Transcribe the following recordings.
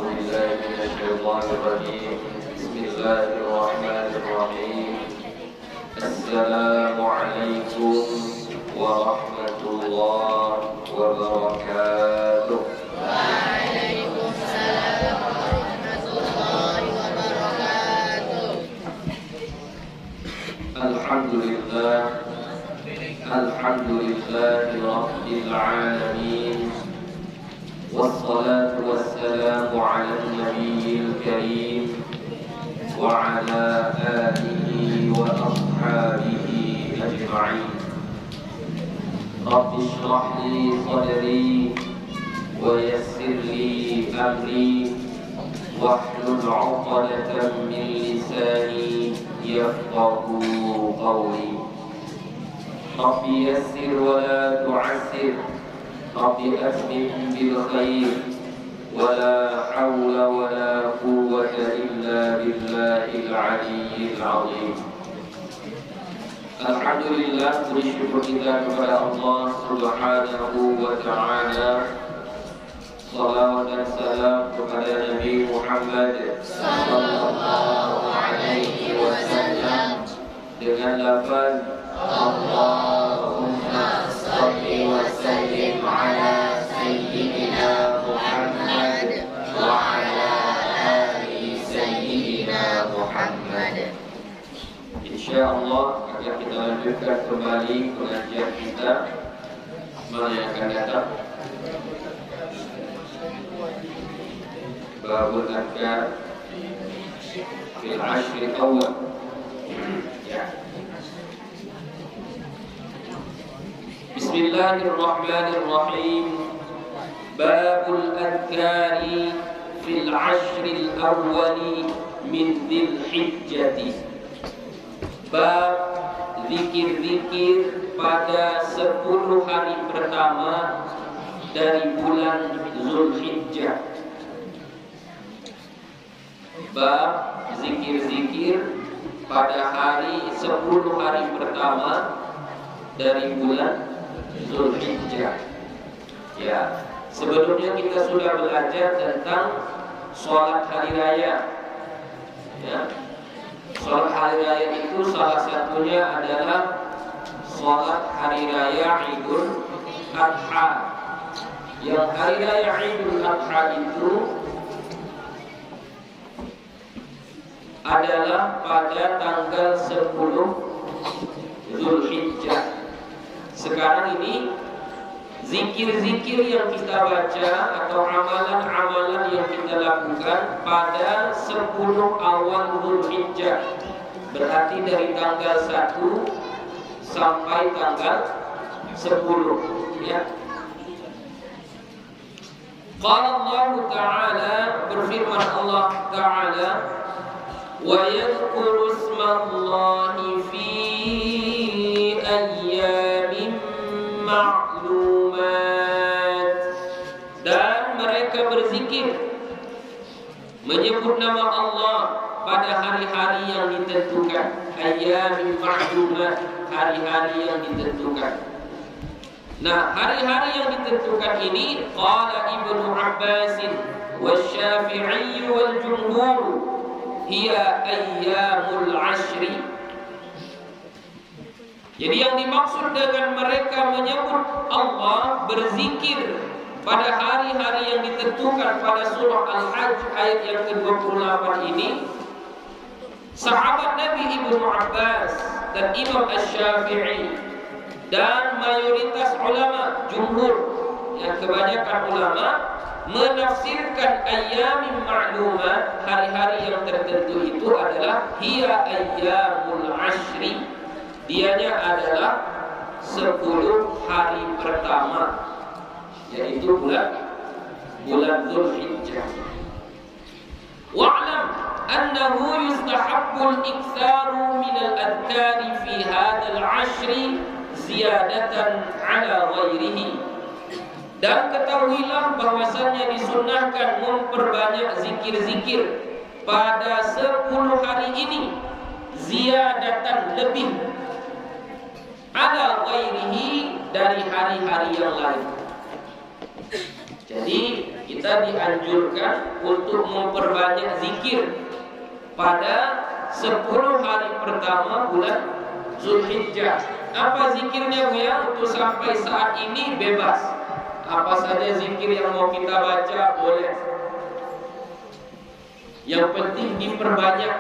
بالله من الشيطان الرجيم. بسم الله الرحمن الرحيم. السلام عليكم ورحمة الله وبركاته. وعليكم السلام ورحمة الله وبركاته. الحمد لله رب العالمين، والصلاة والسلام على النبي الكريم وعلى آله وأصحابه أجمعين. رب اشرح لي صدري ويسر لي أمري واحلل عقدة من لساني يفقه قولي. رب يسر ولا تعسر، رب أتمم بالخير، ولا حول ولا قوة إلا بالله العلي العظيم. Alhamdulillah, puji syukur kita kepada Allah Subhanahu wa Ta'ala. Salawat dan salam kepada Nabi Muhammad sallallahu alaihi wasallam dengan lafaz Allahumma shalli wa sallim ala sayyidina Muhammad wa ala ali sayyidina Muhammad. InsyaAllah akan kita lanjutkan kembali pengajian kita malam yang akan datang. Babul Adkar fil Ashril Awwal. Bismillahirrahmanirrahim. Babul Adkari fil Ashril Awwal min Dzil Hijjah. Bab zikir-zikir pada 10 hari pertama dari bulan Zulhijjah. Bab zikir-zikir pada 10 hari pertama dari bulan Zulhijjah. Ya, sebelumnya kita sudah belajar tentang sholat hari raya. Ya. Sholat hari raya itu salah satunya adalah sholat hari raya Idul Adha. Yang hari raya Idul Adha itu adalah pada tanggal 10 Zulhijjah. Sekarang ini zikir-zikir yang kita baca atau amalan-amalan yang kita lakukan pada 10 awal Zulhijjah, berarti dari tanggal 1 sampai tanggal 10, ya. Qala Allah Ta'ala, berfirman Allah Ta'ala, wa yadhkuru ismallahi fi ayyamin ma'lumat, dan mereka berzikir menyebut nama Allah pada hari-hari yang ditentukan. Ayyamin ma'lumat, hari-hari yang ditentukan. Nah, hari-hari yang ditentukan ini qala Ibnu Abbas wasy-Syafi'i wal jumhur hiya ayyamul ashri. Jadi yang dimaksud dengan mereka menyebut Allah, berzikir pada hari-hari yang ditentukan pada surah Al-Hajj ayat yang ke-28 ini, sahabat Nabi Ibnu Abbas dan Imam Asy-Syafi'i dan mayoritas ulama jumhur, yang kebanyakan ulama menafsirkan ayyamin ma'lumat, hari-hari yang tertentu itu adalah hiya ayyamul ashri, dianya adalah 10 hari pertama, yaitu bulan Zulhijjah. Wa'lam annahu yustahabbul iktsaru min al-adhkari fi hadzal 'ashri ziyadatan 'ala ghairihi. Dan ketahuilah bahwasannya disunnahkan memperbanyak zikir-zikir pada 10 hari ini, ziyadatan, lebih, ala ghairihi, dari hari-hari yang lain. Jadi kita kita dianjurkan untuk memperbanyak zikir pada 10 hari pertama bulan Zulhijjah. Apa zikirnya Bu ya? Untuk sampai saat ini bebas. Apa saja zikir yang mau kita baca boleh. Yang penting diperbanyak.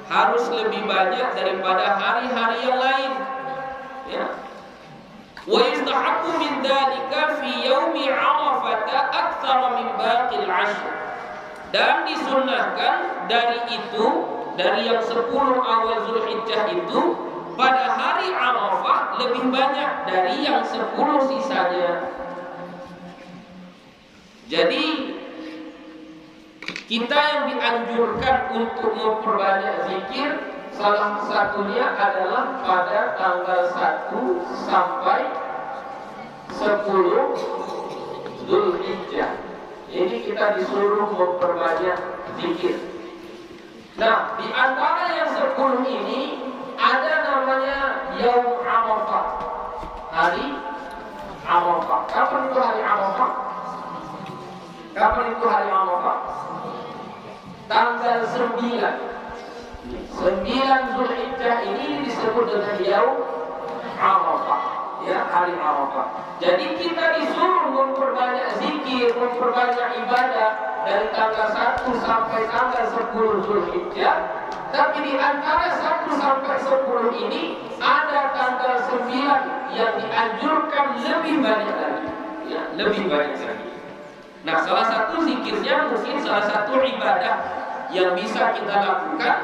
Harus lebih banyak daripada hari-hari yang lain. Ya. Wa yustahabbu min dzalika fi yaumi 'Arafah aktsara min baqil 'ashr. Dan disunnahkan dari yang 10 awal Zulhijjah itu pada hari Arafah lebih banyak dari yang 10 sisanya. Jadi kita yang dianjurkan untuk memperbanyak zikir salah satunya adalah pada tanggal 1 sampai 10 Zulhijjah. Ini kita disuruh memperbanyak zikir. Nah, di antara yang 10 ini ada namanya Yaum Arafah. Hari Arafah. Kapan itu hari Arafah? Kapan itu hari Arafah? Tanggal 9 Zulhijjah ini disebut dengan Yaum Arafah, ya, hari Arafah. Jadi kita disuruh memperbanyak zikir, memperbanyak ibadah dari tanggal 1 sampai tanggal 10 Zulhijjah. Tapi di antara 1 sampai 10 ini ada tanggal 9 yang dianjurkan lebih banyak lagi, ya, lebih banyak lagi. Nah, salah satu zikirnya mungkin salah satu ibadah yang bisa kita lakukan,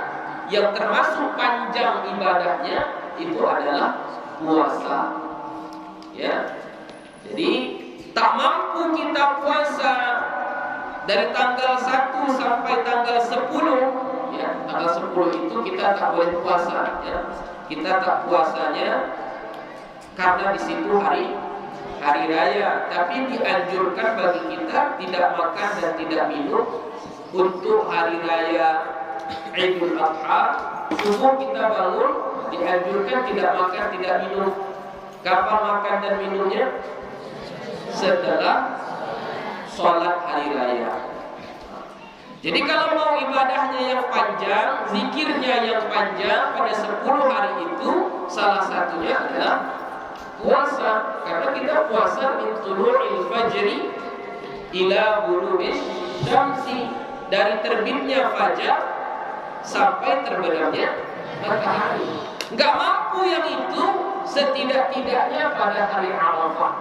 yang termasuk panjang ibadahnya itu adalah puasa. Ya. Jadi tak mampu kita puasa dari tanggal 1 sampai tanggal 10, ya. Tanggal 10 itu kita tak boleh puasa, ya. Kita tak puasanya karena di situ hari raya, tapi dianjurkan bagi kita tidak makan dan tidak minum untuk hari raya Idul Adha. Subuh kita bangun, dianjurkan tidak makan, tidak minum. Kapan makan dan minumnya? Setelah sholat hari raya. Jadi kalau mau ibadahnya yang panjang, zikirnya yang panjang pada 10 hari itu, salah satunya adalah puasa. Karena kita puasa min tulu'il fajri ila ghurubish syamsi, dari terbitnya fajar sampai terbenamnya matahari. Enggak mampu yang itu, setidak-tidaknya pada hari Arafah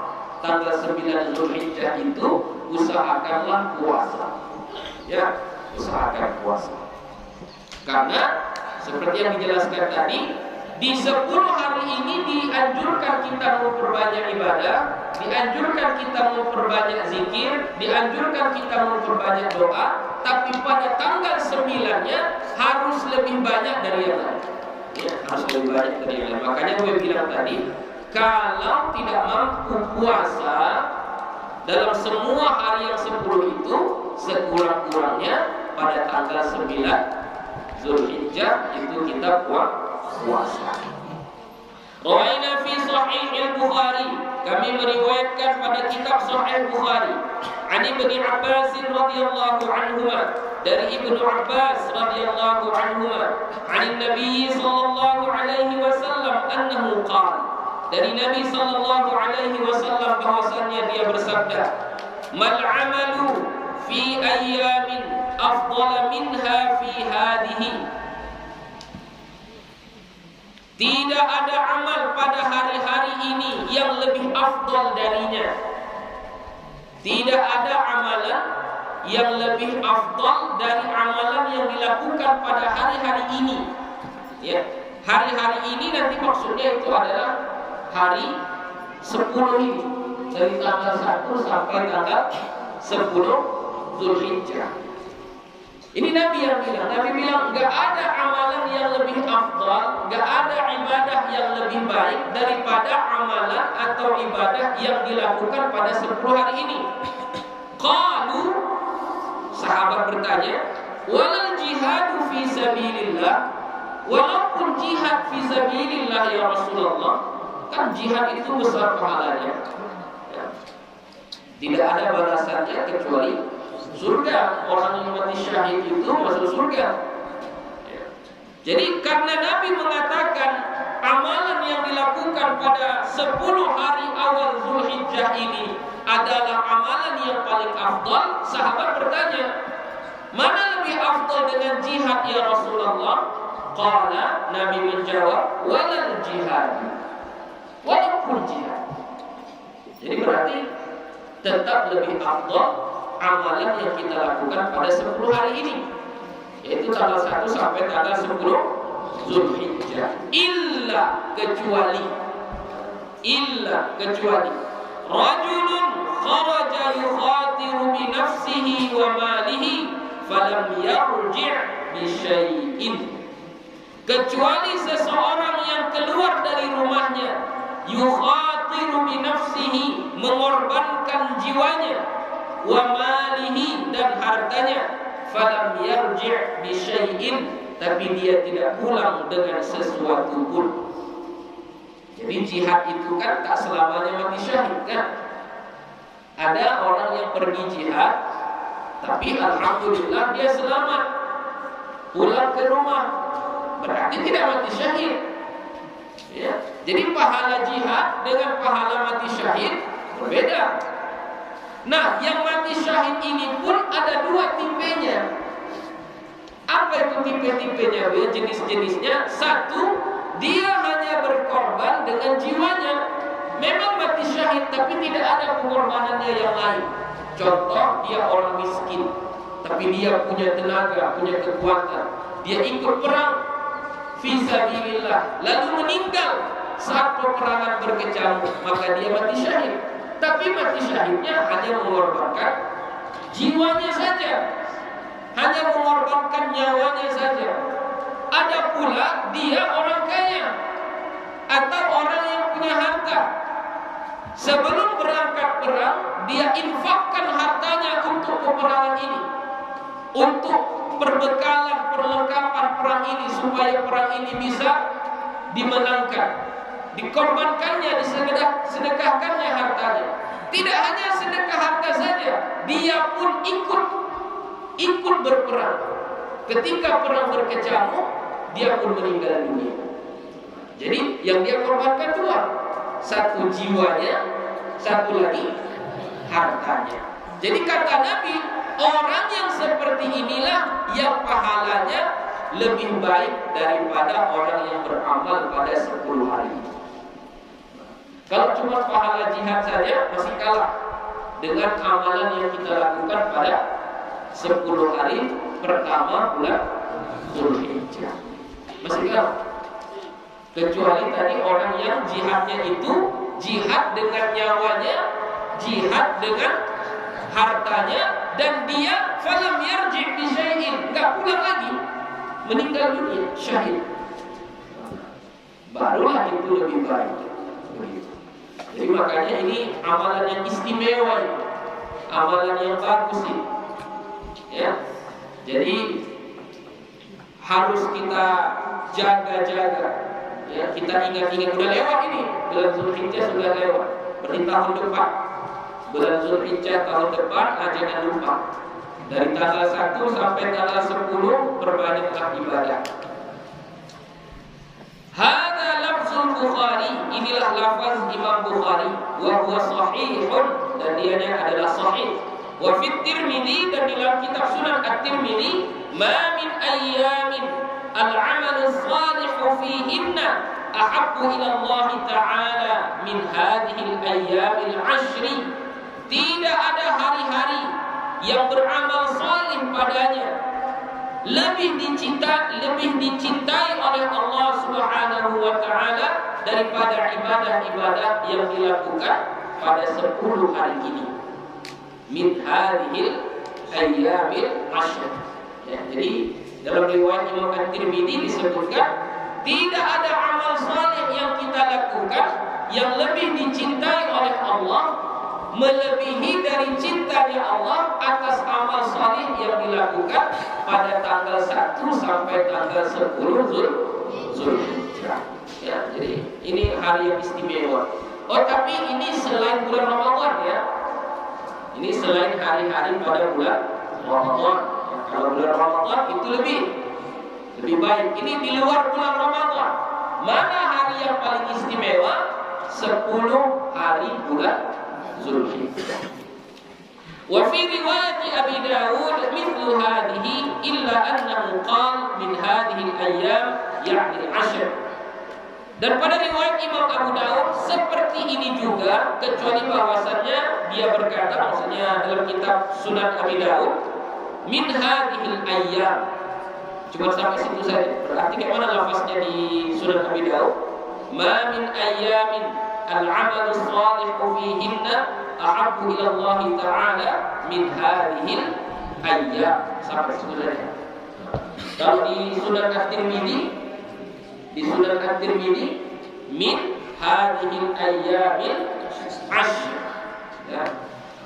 tanggal 9 Zulhijjah itu usahakanlah puasa. Ya, usahakan puasa. Karena seperti yang dijelaskan tadi, di 10 hari ini dianjurkan kita memperbanyak ibadah, dianjurkan kita memperbanyak zikir, dianjurkan kita memperbanyak doa, tapi pada tanggal 9-nya harus lebih banyak dari yang lain. Ya, harus lebih banyak dari yang lain. Makanya gue bilang tadi, kalau tidak mampu puasa dalam semua hari yang 10 itu, sekurang-kurangnya pada tanggal 9 Zulhijjah itu kita puasa. Rawaina fi Sahih al-Bukhari, kami meriwayatkan pada kitab Sahih Bukhari, an Ibnu Abbas radhiyallahu anhuma, dari Ibnu Abbas radhiyallahu anhuma, an Nabi sallallahu alaihi wasallam annahu qala, dari Nabi sallallahu alaihi wasallam bahwasanya dia bersabda, mal amalu fi ayyamin afdala minha fi hadhihi. Tidak ada amal pada hari-hari ini yang lebih afdal darinya. Tidak ada amalan yang lebih afdal dari amalan yang dilakukan pada hari-hari ini. Ya, hari-hari ini nanti maksudnya itu adalah hari 10 ini, dari tanggal 1 sampai tanggal 10 Zulhijjah. Ini Nabi yang bilang. Nabi bilang enggak ada amalan yang lebih afdal, enggak ada ibadah yang lebih baik daripada amalan atau ibadah yang dilakukan pada 10 hari ini. Qalu, sahabat bertanya, walal jihadu fi sabilillah, walaupun jihad fi sabilillah ya Rasulullah, kan jihad itu besar pahalanya. Ya. Tidak ada balasannya kecuali surga. Orang yang mati syahid itu masuk surga. Ya. Jadi karena Nabi mengatakan amalan yang dilakukan pada 10 hari awal Zulhijjah ini adalah amalan yang paling afdal, sahabat bertanya, mana lebih afdal dengan jihad ya Rasulullah? Qala, Nabi menjawab, walal jihad, walaupun jihad. Jadi berarti tetap lebih afdal amalan yang kita lakukan pada 10 hari ini, yaitu tanggal 1 sampai tanggal 10 Zulhijjah. Illa kecuali rajulun kharaja yukhatiru bi nafsihi wa malihi falam yarji' bi syai'in. Kecuali seseorang yang keluar dari rumahnya yukhatiru bi nafsihi, mengorbankan jiwanya, wa malihi, dan hartanya, falam yarji' bi syai'in, tapi dia tidak pulang dengan sesuatu pun. Jadi jihad itu kan tak selamanya mati syahid kan. Ada orang yang pergi jihad, tapi alhamdulillah dia selamat pulang ke rumah, berarti tidak mati syahid. Ya. Jadi pahala jihad dengan pahala mati syahid berbeda. Nah, yang mati syahid ini pun ada 2 tipenya. Apa itu tipe-tipenya? Jenis-jenisnya. Satu, dia hanya berkorban dengan jiwanya. Memang mati syahid, tapi tidak ada pengorbanannya yang lain. Contoh, dia orang miskin, tapi dia punya tenaga, punya kekuatan. Dia ikut perang fisabilillah, lalu meninggal saat peperangan berkecamuk, maka dia mati syahid. Tapi mati syahidnya hanya mengorbankan jiwanya saja, hanya mengorbankan nyawanya saja. Ada pula dia orang kaya atau orang yang punya harta. Sebelum berangkat perang, dia infakkan hartanya untuk peperangan ini, untuk perbekalan, perlengkapan perang ini, supaya perang ini bisa dimenangkan. Dikorbankannya, disedekahkannya hartanya. Tidak hanya sedekah harta saja, dia pun ikut berperang. Ketika perang berkecamuk, dia pun meninggal dunia. Jadi yang dia korbankan 2. Satu jiwanya, satu lagi hartanya. Jadi kata Nabi, orang yang seperti inilah yang pahalanya lebih baik daripada orang yang beramal pada 10 hari. Kalau cuma pahala jihad saja masih kalah dengan amalan yang kita lakukan pada 10 hari pertama bulan Zulhijjah. Masih kalah. Kecuali tadi orang yang jihadnya itu jihad dengan nyawanya, jihad dengan hartanya, dan dia falam yarji' bi syai'in, enggak pulang lagi, meninggal dunia syahid. Barulah itu lebih baik. Jadi makanya ini amalan yang istimewa, amalan yang bagus ini. Ya. Jadi harus kita jaga-jaga. Ya, kita ingat-ingat, sudah lewat ini, bulan Zulhijjah sudah lewat. Berarti tahun depan, bulan Zulhijjah tahun depan, jangan lupa. Dari tanggal 1 sampai tanggal 10 perbanyaklah ibadah. Hada lafzul Bukhari, inilah lafaz Imam Bukhari, wa huwa sahihun, dan dianya adalah sahih. Wa fit Tirmidzi, dan dalam kitab Sunan At-Tirmidzi, ma min ayyamin al-amal as-salih fihinna ahabbu ila Allah Ta'ala min hadhihi al-ayyam al-'ashri. Tidak ada hari-hari yang beramal salih padanya lebih dicintai oleh Allah Subhanahu wa Ta'ala daripada ibadah-ibadah yang dilakukan pada 10 hari ini. Min hadhihi al-ayyam al-'ashri. Ya, jadi dalam riwayat Imam At-Tirmidzi disebutkan, tidak ada amal saleh yang kita lakukan yang lebih dicintai oleh Allah melebihi dari cintanya Allah atas amal saleh yang dilakukan pada tanggal 1 sampai tanggal 10 Zulhijjah. Ya, jadi ini hari yang istimewa. Oh, tapi ini selain bulan Ramadan ya. Ini selain hari-hari pada bulan Ramadan. Kalau bulan Ramadan itu lebih baik. Ini di luar bulan Ramadan. Mana hari yang paling istimewa? 10 hari bulan Zulhijjah. Wa fi riwayat Abi Dawud mithlu hadhihi illa annahu qala min hadhihi al-ayyam ya'ni al-'ashr. Dan pada riwayat Imam Abu Dawud seperti ini juga, kecuali bahwasannya dia berkata, maksudnya dalam kitab Sunan Abi Dawud, min hadhil ayyam. Cuma sampai situ saja. Berarti kayak mana lafaznya di Sunan Abi Dawud? Ma min ayyamin al-'amal as-salih fihinna ahabbu ila Allah Ta'ala min hadhil ayyam. Sampai situ saja. Kalau di Sunan At-Tirmidzi min hadhil ayyamil 'ashr. Ya.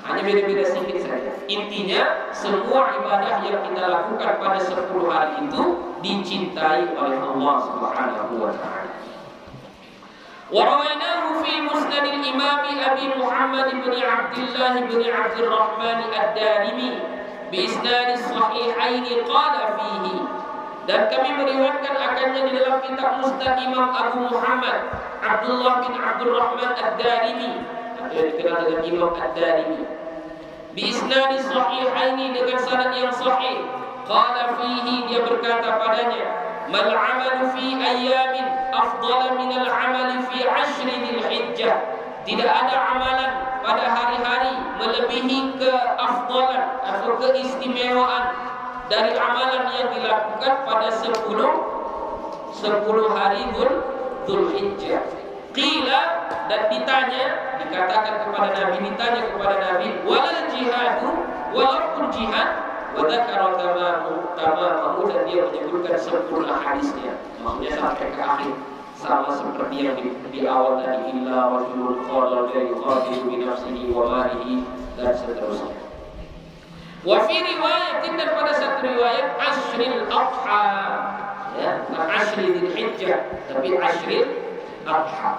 Hanya beda-beda sedikit saja. Intinya semua ibadah yang kita lakukan pada 10 hari itu dicintai oleh Allah Subhanahu wa taala. Wa rawainahu fi musnad al-Imam Abi Muhammad bin Abdullah bin Abdul Rahman ad-Darimi bi isnad sahihain qala fihi. Dan kami meriwayatkan akannya di dalam kitab Musnad Imam Abu Muhammad Abdullah bin Abdul Rahman ad-Darimi, yang dikenal dengan Imam ad-Darimi, bi isnad sahihaini, dengan sanad yang sahih. Qala fihi, dia berkata padanya, mal amalu fi ayyamin afdal min al amali fi 10 Dzulhijjah. Tidak ada amalan pada hari-hari melebihi keafdalan atau keistimewaan dari amalan yang dilakukan pada 10 hari Dzulhijjah. Qila, dan dikatakan kepada Nabi, ditanya kepada Nabi, walal jihadu, walaupun jihad, wa dzakara tamamahu, dan dia menyebutkan sempurna hadisnya, maksudnya sampai ke akhir, sama seperti yang di awal tadi, illa rajulun qala la yuqatilu bi nafsihi wa malihi, dan seterusnya. Wa fi riwayatin, dan pada satu riwayat, Ashril Adha, ya, bukan Ashril Dzulhijjah, tapi Ashril Adha.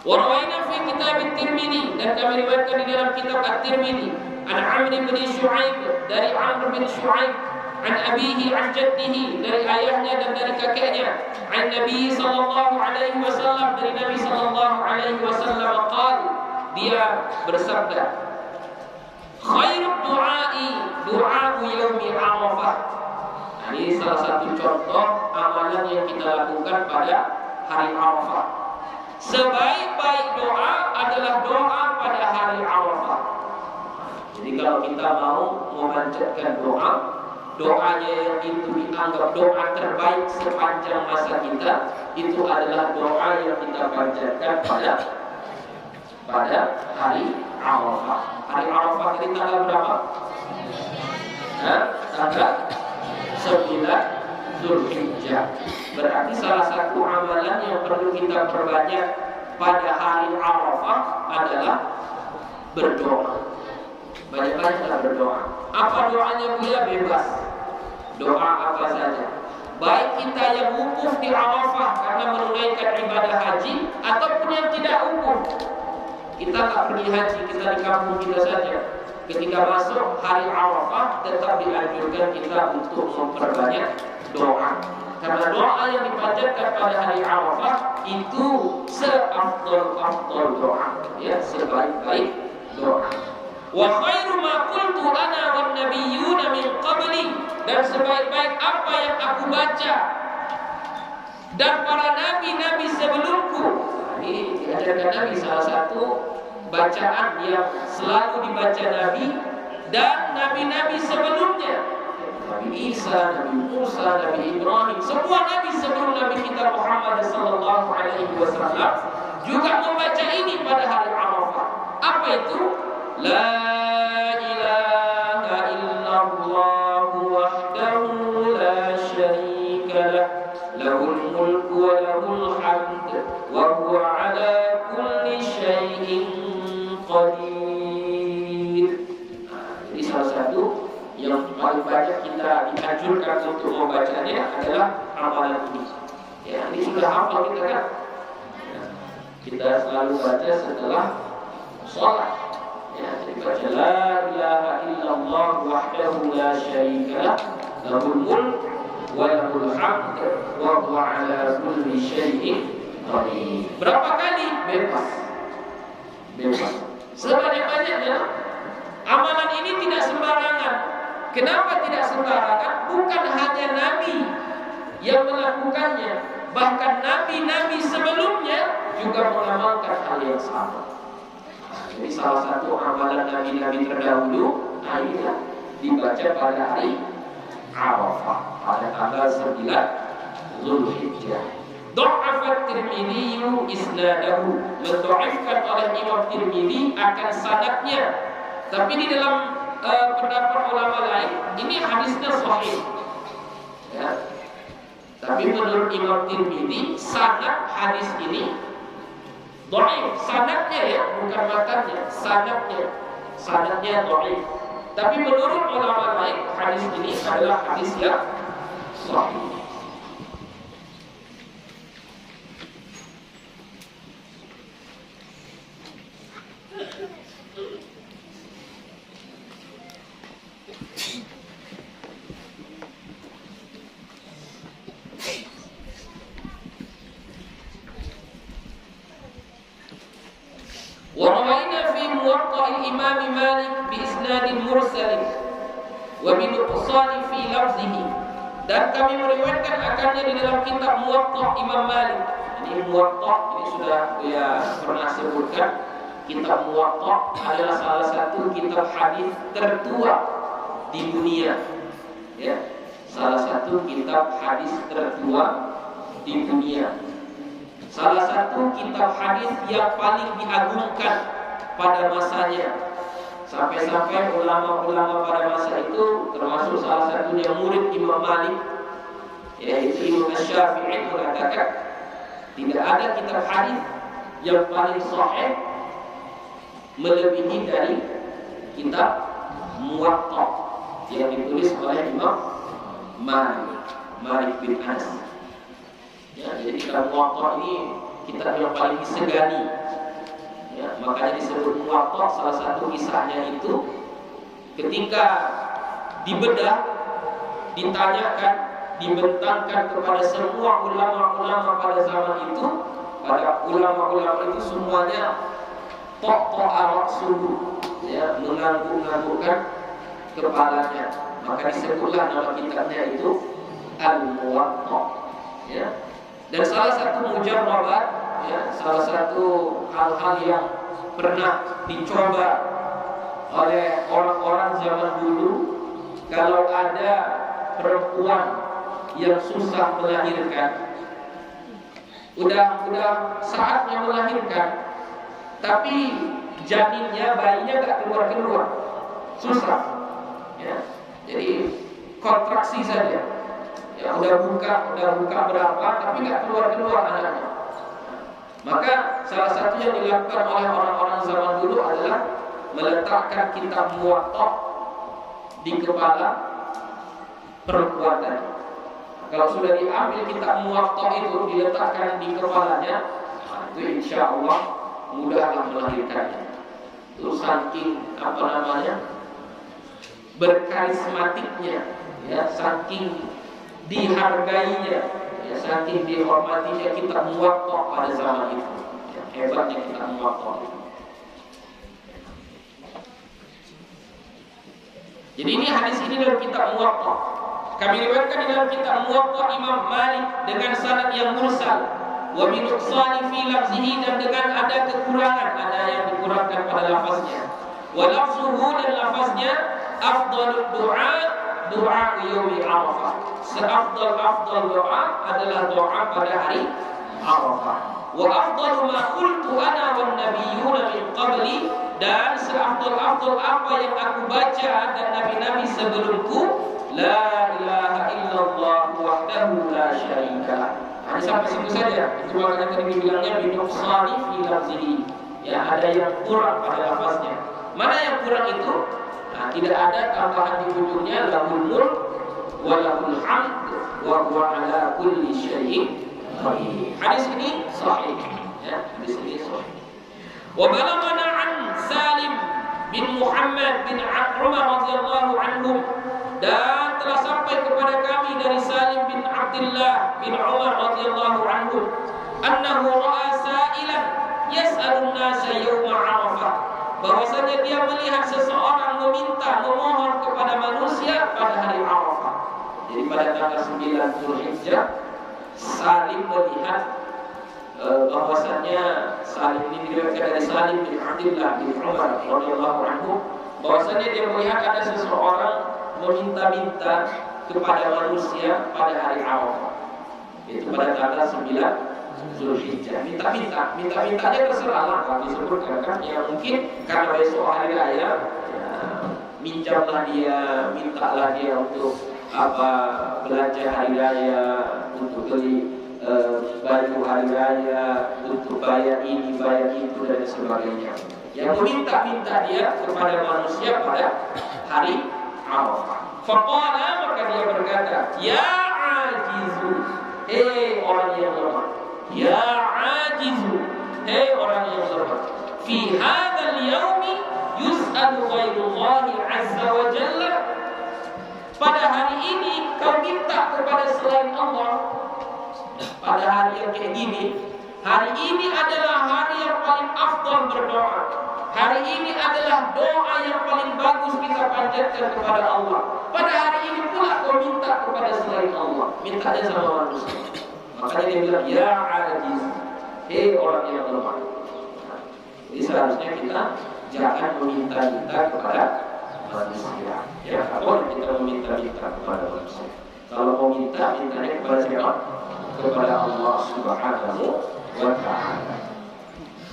Wa rawaina fi kitab at-Tirmidzi, dan kami riwayatkan di dalam kitab at-Tirmidzi, an Amr bin Shu'aib, dari Amr bin Shu'aib, an abihi an jaddihi, dari ayahnya dan dari kakeknya, an Nabi sallallahu alaihi wasallam, dari Nabi sallallahu alaihi wasallam qala, dia bersabda, khairud du'ai du'a'u yaumi Arafah. Ini salah satu contoh amalan yang kita lakukan pada hari Arafah. Sebaik-baik doa adalah doa pada hari Arafah. Jadi kalau kita mau memanjatkan doanya yang itu dianggap doa terbaik sepanjang masa kita, itu adalah doa yang kita panjatkan pada hari Arafah. Hari Arafah ini tanggal berapa? Tanggal 9 Dzulhijjah. Berarti salah satu amalan yang perlu kita perbanyak pada hari Arafah adalah berdoa. Banyak-banyaklah berdoa. Apa doanya dia? Bebas. Doa apa saja. Baik kita yang wukuf di Arafah karena menunaikan ibadah haji, ataupun yang tidak wukuf. Kita tak pergi haji, kita di kampung kita saja. Ketika masuk hari Arafah, tetap dianjurkan kita untuk memperbanyak doa. Karena doa yang dipanjatkan pada hari Arafah itu seafdal doa, ya, sebaik-baik doa. Wa khairu ma qultu ana wan nabiyyuna min qabli, dan sebaik-baik apa yang aku baca dan para nabi-nabi sebelumku. Ini diajarkan Nabi, salah satu bacaan yang selalu dibaca Nabi dan nabi-nabi sebelumnya, Nabi Isa, Nabi Musa, Nabi Ibrahim, semua nabi sebelum Nabi kita Muhammad sallallahu alaihi wasallam juga membaca ini pada hari Arafah. Apa itu? La ilaha illallah wahdahu la syarika lah, lahul mulku wa lahul hamd wa huwa ala kulli syai'in qadir. Jadi salah satu yang paling banyak kita dianjurkan untuk membacanya adalah amalan ini. Ya, ini sudah hafal kita kan? Ya, kita selalu baca setelah sholat. Ya, jadi baca la ilaha illallah wahdahu la syarika lah, lahul mulk wa lahul hamd wa huwa ala kulli syai'in qadir. Berapa kali? Bebas. Sebanyak-banyaknya. Amalan ini tidak sembarangan. Kenapa tidak sembarangan? Bukan hanya Nabi yang melakukannya, bahkan nabi-nabi sebelumnya juga mengamalkan hal yang sama. Jadi salah satu amalan nabi-nabi terdahulu adalah dibaca pada hari Arafah pada tanggal 9 Zulhijjah. Dha'afa Tirmidzi isnadahu, mendhaifkan oleh Imam Tirmidzi akan sanadnya. Tapi di dalam pendapat ulama lain ini hadisnya sahih. Ya. Tapi menurut Imam Tirmidzi sanad hadis ini dhaif, sanadnya ya, bukan matannya, sanadnya dhaif. Tapi menurut ulama lain hadis ini adalah hadis yang sahih. وروينا في موطأ الإمام مالك بإسناد مرسل وبنقصان في لفظه. Dan kami meriwayatkan akannya di dalam kitab Muwatta Imam Malik. Ini Muwatta, ini sudah pernah sebutkan. Kitab Muwatta adalah salah satu kitab hadis tertua di dunia. Ya, salah satu kitab hadis tertua di dunia. Salah satu kitab hadis yang paling diagungkan pada masanya. Sampai-sampai ulama-ulama pada masa itu, termasuk salah satunya murid Imam Malik, yaitu Imam Syafi'i, mengatakan tidak ada kitab hadis yang paling sahih melebihi dari kitab Muwatta yang ditulis oleh Imam Malik bin Anas. Ya, jadi kitab Muwatta ini kitab yang paling disegani. Ya, makanya disebut Muwatta. Salah satu kisahnya itu ketika dibedah, ditanyakan, dibentangkan kepada semua ulama-ulama pada zaman itu, pada ulama-ulama itu semuanya tok Arab subuh, ya, mengangguk-anggukkan kepalanya. Maka disebutlah nama kitabnya itu Al-Muwatta. Ya. Dan salah satu mujarrabat, ya, salah satu hal-hal yang pernah dicoba oleh orang-orang zaman dulu, kalau ada perempuan yang susah melahirkan, udah saatnya melahirkan, tapi janinnya, bayinya gak keluar, susah, ya. Jadi kontraksi saja. Ya, udah buka berapa, tapi nggak keluar anaknya. Maka salah satu yang dilakukan oleh orang-orang zaman dulu adalah meletakkan kitab Muwatta di kepala perempuan tadi. Kalau sudah diambil kitab Muwatta itu diletakkan di kepalanya, itu insya Allah mudahlah melahirkannya. Itu saking berkarismatiknya, ya, saking dihargainya, ya, saking dihormatinya kitab Muwatta pada zaman itu, ya, hebatnya kitab Muwatta itu. Jadi ini hadis ini dalam kitab Muwatta. Kami riwayatkan di dalam kitab Muwatta Imam Malik dengan sanad yang mursal, wa bi nuqsani fi lafzihi, dan dengan ada kekurangan, ada yang dikurangkan pada lafaznya. Wa lafzuhu, dan lafaznya afdhalud doa yaumi Arafah. Seafdal doa adalah doa pada hari Arafah. Wa afdalu ma qultu ana wan nabiyyuna min qabli, dan seafdal apa yang aku baca dan nabi-nabi sebelumku, la ilaha illallah wahdahu la syarika lah. Nah, sampai situ saja. Itu makanya tadi dibilangnya binuqsani fi lafzihi. Ya, ada yang kurang pada lafaznya. Mana yang kurang itu? Nah, tidak ada tambahan di ujungnya lahul mulk wa lahul hamd wa huwa ala kulli syai'in qadir. Hadis ini sahih, ya, hadis ini sahih. Wa balagana an Salim bin Muhammad bin Umar radhiyallahu anhum, dan telah sampai kepada kami dari Salim bin Abdullah bin Umar radhiyallahu anhum, annahu ra'a sa'ilan yas'alun nasa yawma Arafah, bahwasanya dia melihat seseorang memohon kepada manusia pada hari Arafah. Jadi pada tanggal 9 Zulhijjah, Salim melihat bahwasanya Salim ini diriwayatkan dari Salim bin Abdullah bin Umar radhiyallahu anhu, bahwasanya dia melihat ada seseorang meminta-minta kepada manusia pada hari Arafah. Itu pada tanggal 9 Zulhijjah. Minta-mintanya terserah lah, kalau disebutkan kan, ya mungkin karena besok hari raya, ya, minjamlah dia, mintalah dia untuk belanja hari raya, untuk beli baju hari raya, untuk bayar ini, bayar itu, dan sebagainya. Yang meminta-minta dia kepada manusia pada hari Arafah. Faqala, maka dia berkata, ya ajizu, orang yang lemah. Ya ajizu, orang yang lemah. Fi hadzal yaumi yus'alu ghairullahi azza wa jalla. Pada hari ini kau minta kepada selain Allah. Pada hari yang kayak gini, hari ini adalah hari yang paling afdal berdoa. Hari ini adalah doa yang paling bagus kita panjatkan kepada Allah. Pada hari ini pula kau minta kepada selain Allah, mintanya sama manusia. Makanya dia bilang, ya ajiz, orang yang lemah. Jadi seharusnya kita jangan meminta-minta kepada manusia. Ya, kalau kita meminta-minta kepada manusia. Kalau mau minta, mintanya kepada siapa? Kepada Allah Subhanahu wa ta'ala.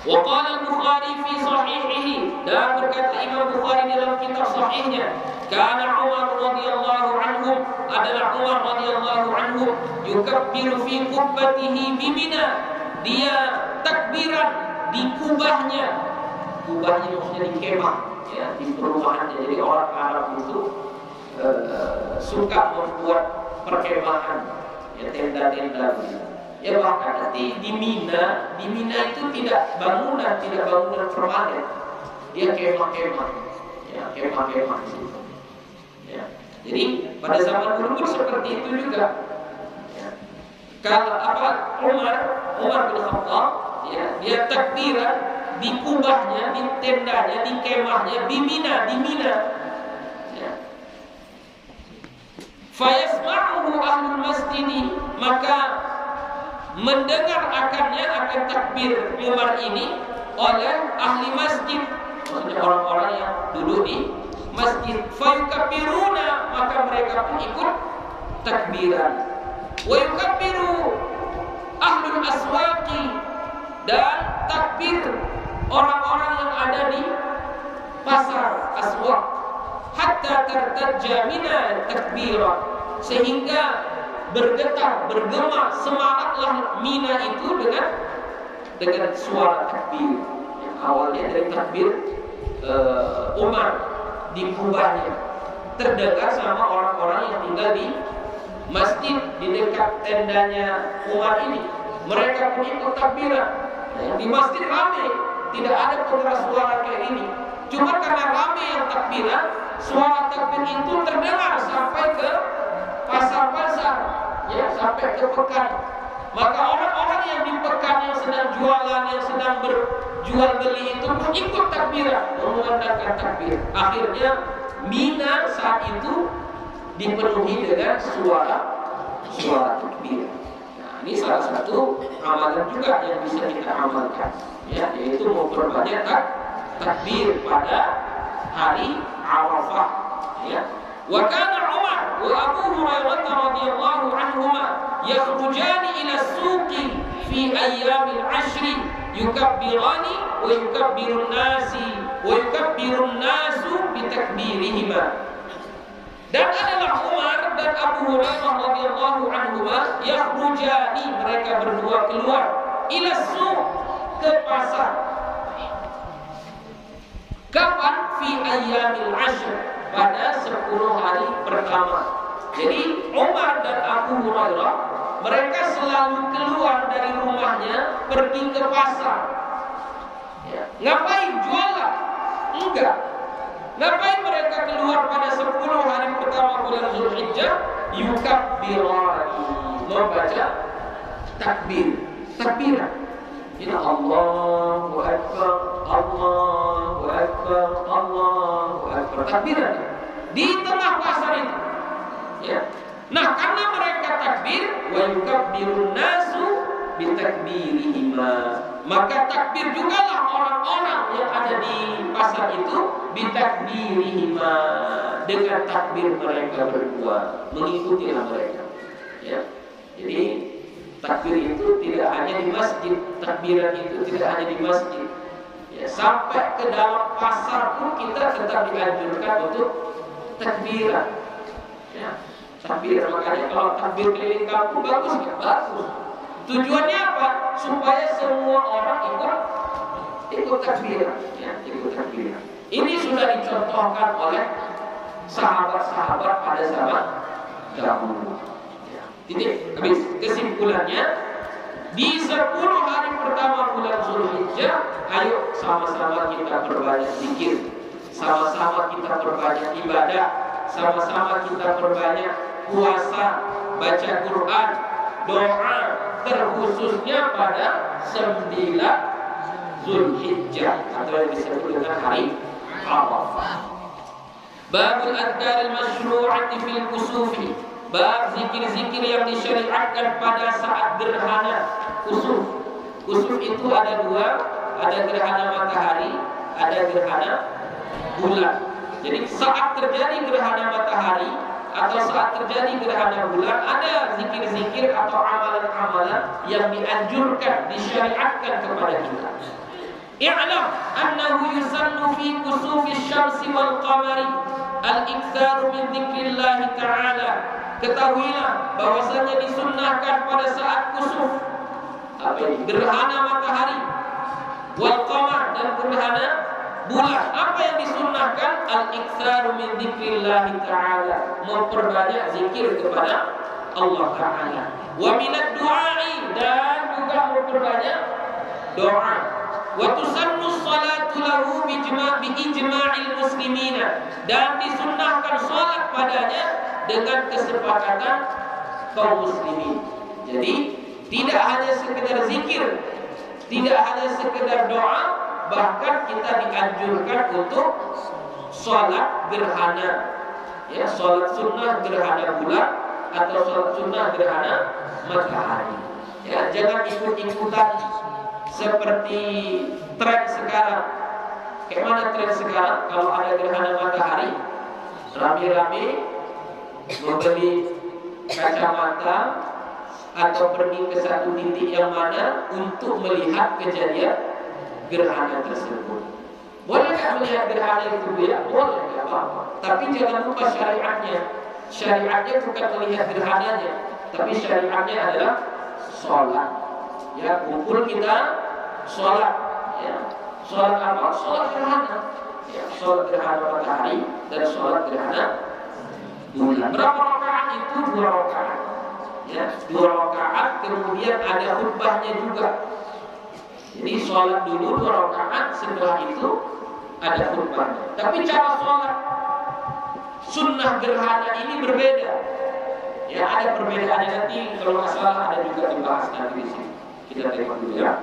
Wa qala al-Bukhari fi sahihihi, dan berkata Imam Bukhari dalam kitab sahihnya, kana Umar radhiyallahu anhu, adalah Umar radhiyallahu anhu, yukabbiru fi qubbatihi bi Mina, dia takbiran di kubahnya. Kubahnya maksudnya di kemah, ya, di perumahannya. Jadi orang Arab itu suka membuat perkemahan, ya, tenda-tenda begitu. Ya, bahkan nanti di Mina itu tidak bangunan permanen. Dia kemah-kemah, ya, kemah-kemah di situ. Ya. Jadi pada zaman dulu seperti itu juga. Ya. Kalau Umar bin Khattab, ya, dia takbiran di kubahnya, di tendanya, di kemahnya di Mina. Ya. Fayasma'uhu ahlul masjidi, maka mendengar akan takbir Umar ini oleh ahli masjid, maksudnya orang-orang yang duduk di masjid. Fayukabbiruna, maka mereka pun ikut takbiran. Wa yukabbiru ahlul aswaqi, dan takbir orang-orang yang ada di pasar aswaq, hatta tartajja mina takbira, sehingga bergetar, bergema, semangatlah Mina itu dengan suara takbir. Yang awalnya dari takbir Umar di kubahnya, terdengar sama orang-orang yang tinggal di masjid di dekat tendanya Umar ini. Mereka pun ikut takbiran. Di masjid ramai, tidak ada pengeras suara kayak ini. Cuma karena ramai yang takbiran, suara takbir itu terdengar sampai ke pasar-pasar, ya, sampai ke pekan. Maka orang-orang yang di pekan, yang sedang jualan, yang sedang berjual beli itu pun ikut takbiran, mengumandangkan takbir. Akhirnya Mina saat itu dipenuhi dengan suara takbir. Nah, ini salah satu amalan juga yang bisa kita amalkan, ya, yaitu memperbanyak takbir pada hari Arafah, ya. Wa kana Umar wa Abu Hurairah radhiyallahu anhuma yakhrujani ila suqi fi ayyamil 'ashri yukabbirani wa yukabbirun nasu bi takbirihima. Dan adalah Umar dan Abu Hurairah radhiyallahu anhuma yakhrujani, mereka berdua keluar, ila suq, ke pasar. Kapan? Fi ayyamil 'ashr, pada 10 hari pertama. Jadi Umar dan Abu Hurairah, mereka selalu keluar dari rumahnya pergi ke pasar. Ya. Ngapain? Jualan? Enggak. Ngapain mereka keluar pada 10 hari pertama bulan Zulhijjah? Yukabbirani, membaca takbir, takbiran. Ya Allahu Akbar, Allahu Akbar, Allahu Akbar. Takbiran di tengah pasar itu. Ya. Nah, karena mereka takbir, wa yukabbirun nasu bitakbirihima, maka takbir jugalah orang-orang yang ada di pasar itu bitakbirihima, dengan takbir mereka berdua, mengikutilah mereka. Ya. Jadi takbir itu tidak hanya di masjid, takbiran itu tidak hanya di masjid. Ya, sampai ke dalam pasar pun kita tetap dianjurkan untuk takbiran. Ya, takbir, makanya kalau takbir keliling kampung bagus ya, bagus. Tujuannya apa? Supaya semua orang ikut takbiran, ya, ikut takbiran. Ini sudah dicontohkan oleh sahabat-sahabat pada zaman dahulu. Titik, habis. Kesimpulannya, di 10 hari pertama bulan Zulhijjah, ayo sama-sama kita perbanyak zikir, sama-sama kita perbanyak ibadah, sama-sama kita perbanyak puasa, baca Quran, doa, terkhususnya pada 9 Zulhijjah atau yang disebut dengan hari Arafah. Babul adhkar al-masyru'ati fil kusufi, bab zikir-zikir yang disyariatkan pada saat gerhana kusuf. Kusuf itu ada dua, ada gerhana matahari, ada gerhana bulan. Jadi saat terjadi gerhana matahari atau saat terjadi gerhana bulan, ada zikir-zikir atau amalan-amalan yang dianjurkan, disyariatkan kepada kita. I'lam annahu yusannu fi kusufi syamsi wal qamari al-iktsaru min dzikrillah ta'ala. Ketahuilah bahwasanya disunnahkan pada saat kusuf, gerhana matahari, wal qamar, dan gerhana bulan. Apa yang disunnahkan? Al-iktsaru min dzikrillah ta'ala, memperbanyak zikir kepada Allah Ta'ala. Wa minad du'ai, dan juga memperbanyak doa. Wa tusannu sholatu lahu bi ijma'il muslimina, dan disunnahkan salat padanya dengan kesepakatan kaum muslimin. Jadi tidak hanya sekedar zikir, tidak hanya sekedar doa, bahkan kita dianjurkan untuk sholat gerhana, ya, sholat sunnah gerhana bulan atau sholat sunnah gerhana matahari. Ya, jangan ikut-ikutan seperti tren sekarang. Kayak mana tren sekarang? Kalau ada gerhana matahari, rame-rame membeli kacamata atau pergi ke satu titik yang mana untuk melihat kejadian gerhana tersebut. Boleh nggak melihat gerhana itu, ya? Boleh, nggak apa-apa. Tapi jangan lupa syariatnya. Syariatnya bukan melihat gerhananya, tapi syariatnya adalah sholat. Ya, kumpul kita sholat. Ya, sholat apa? Sholat gerhana. Ya, sholat gerhana matahari dan sholat gerhana bulan. Berapa rakaat itu? 2 rakaat. Ya, 2 rakaat, kemudian ada khutbahnya juga. Jadi sholat dulu 2 rakaat, setelah itu ada khutbahnya. Tapi cara sholat sunnah gerhana ini berbeda. Ya, ada perbedaannya, nanti kalau nggak salah ada juga dibahas nanti di sini. Kita tengok dulu ya.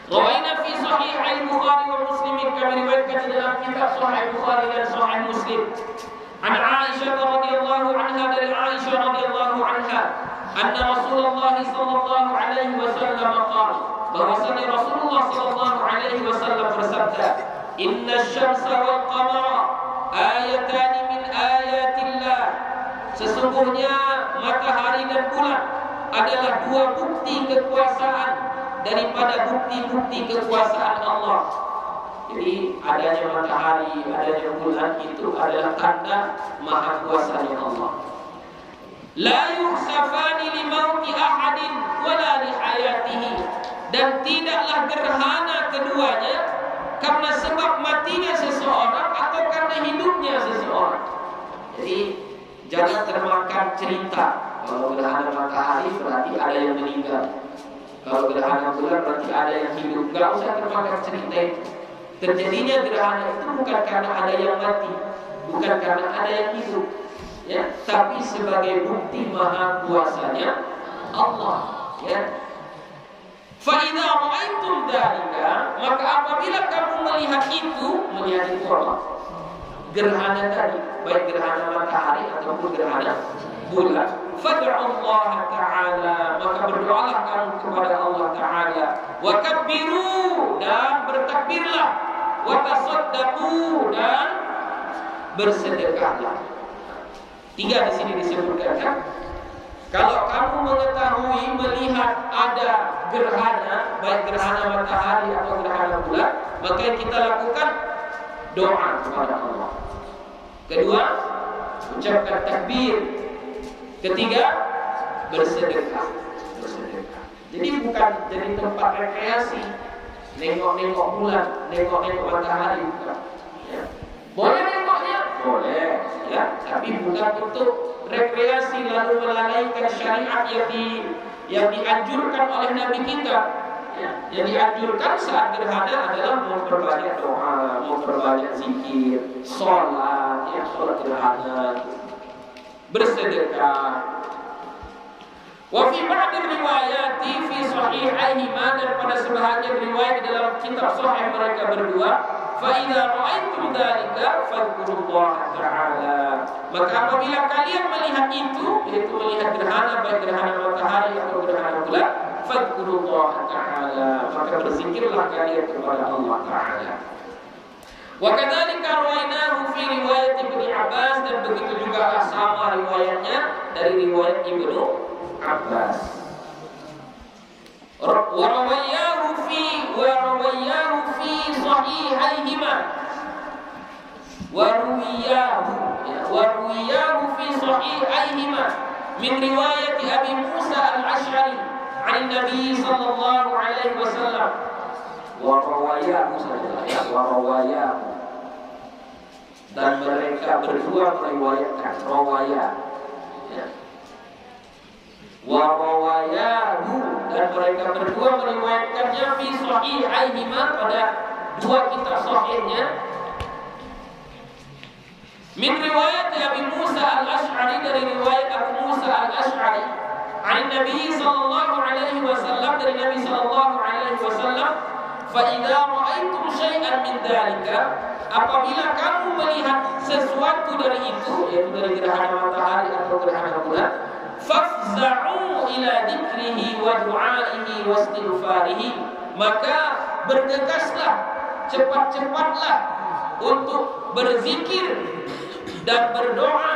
Rawaina fi sahih al-Bukhari wa Muslim, kami riwayatkan dalam kitab Sahih Bukhari dan Sahih Muslim. An Aisyah radhiyallahu anha, dari Aisyah radhiyallahu anha, anna Rasulullah sallallahu alaihi wasallam qala, bahwasanya Rasulullah sallallahu alaihi wasallam bersabda, inna asy-syamsa wal qamara ayatan min ayatillah, sesungguhnya matahari dan bulan adalah 2 bukti kekuasaan daripada bukti-bukti kekuasaan Allah. Jadi adanya matahari, adanya bulan itu adalah tanda maha kuasanya Allah. La yukhsafani li mauti ahadin wala li hayatihi, dan tidaklah gerhana keduanya karena sebab matinya seseorang atau karena hidupnya seseorang. Jadi jangan termakan cerita. Kalau gerhana matahari berarti ada yang meninggal. Kalau gerhana bulan berarti ada yang hidup. Gak usah termakan cerita itu. Terjadinya gerhana itu bukan karena ada yang mati, bukan karena ada yang hidup, ya, tapi sebagai bukti maha kuasanya Allah, ya. Fa idza ra'aitum dzalika, maka apabila kamu melihat itu apa? Gerhana tadi, baik gerhana matahari ataupun gerhana bulan. Fad'u Allah Ta'ala, maka berdoalah kamu kepada Allah Ta'ala. Wa kabbiru, dan bertakbirlah. Wa tasaddaqu, dan bersedekahlah. 3 di sini disebutkan, kan? Kalau kamu mengetahui, melihat ada gerhana, baik gerhana matahari atau gerhana bulan, maka yang kita lakukan doa kepada Allah. Kedua, ucapkan takbir. Ketiga, bersedekah. Jadi bukan jadi tempat rekreasi, nengok-nengok bulan, nengok-nengok matahari, bukan. Ya. Boleh nengoknya? Boleh, ya. Tapi bukan untuk rekreasi lalu melalaikan syariat yang dianjurkan oleh Nabi kita. Ya. Yang dianjurkan saat gerhana adalah memperbanyak doa, memperbanyak zikir, sholat, ya, sholat gerhana, bersedekah. Wa fi ba'd riwayati fi sahihaihima, dan pada sebahagian riwayat di dalam kitab sahih mereka berdua, fa idza ra'aitum dzalika fadhkurullaha ta'ala, maka apabila kalian melihat itu, yaitu melihat gerhana, baik gerhana matahari atau gerhana bulan, fadhkurullaha ta'ala, maka berzikirlah kalian kepada Allah Ta'ala. Wa kadzalika rawainahu fi riwayat Ibnu Abbas, dan begitu juga sama riwayatnya dari riwayat Ibnu Abbas. Wa rawayahu fi sahihaihima. Wa ruwiyahu fi sahihaihima min riwayat Abi Musa al-Asy'ari 'an Nabi sallallahu alaihi wasallam. Wa rawayahu, dan mereka berdua meriwayatkan, rawaya, ya. Wa rawayahu, dan mereka berdua meriwayatkannya fi sahihaihima, pada 2 kitab sahihnya, min riwayat Abi Musa al-Asy'ari, dari riwayat Abu Musa al-Asy'ari, an Nabi sallallahu alaihi wasallam, dari Nabi sallallahu alaihi wasallam, fa idza ra'aitum syai'an min dzalika, apabila kamu melihat sesuatu dari itu, yaitu dari gerhana matahari atau gerhana bulan, fafza'u ila dzikrihi wa du'aihi wa istighfarihi, maka bergegaslah, cepat-cepatlah untuk berzikir dan berdoa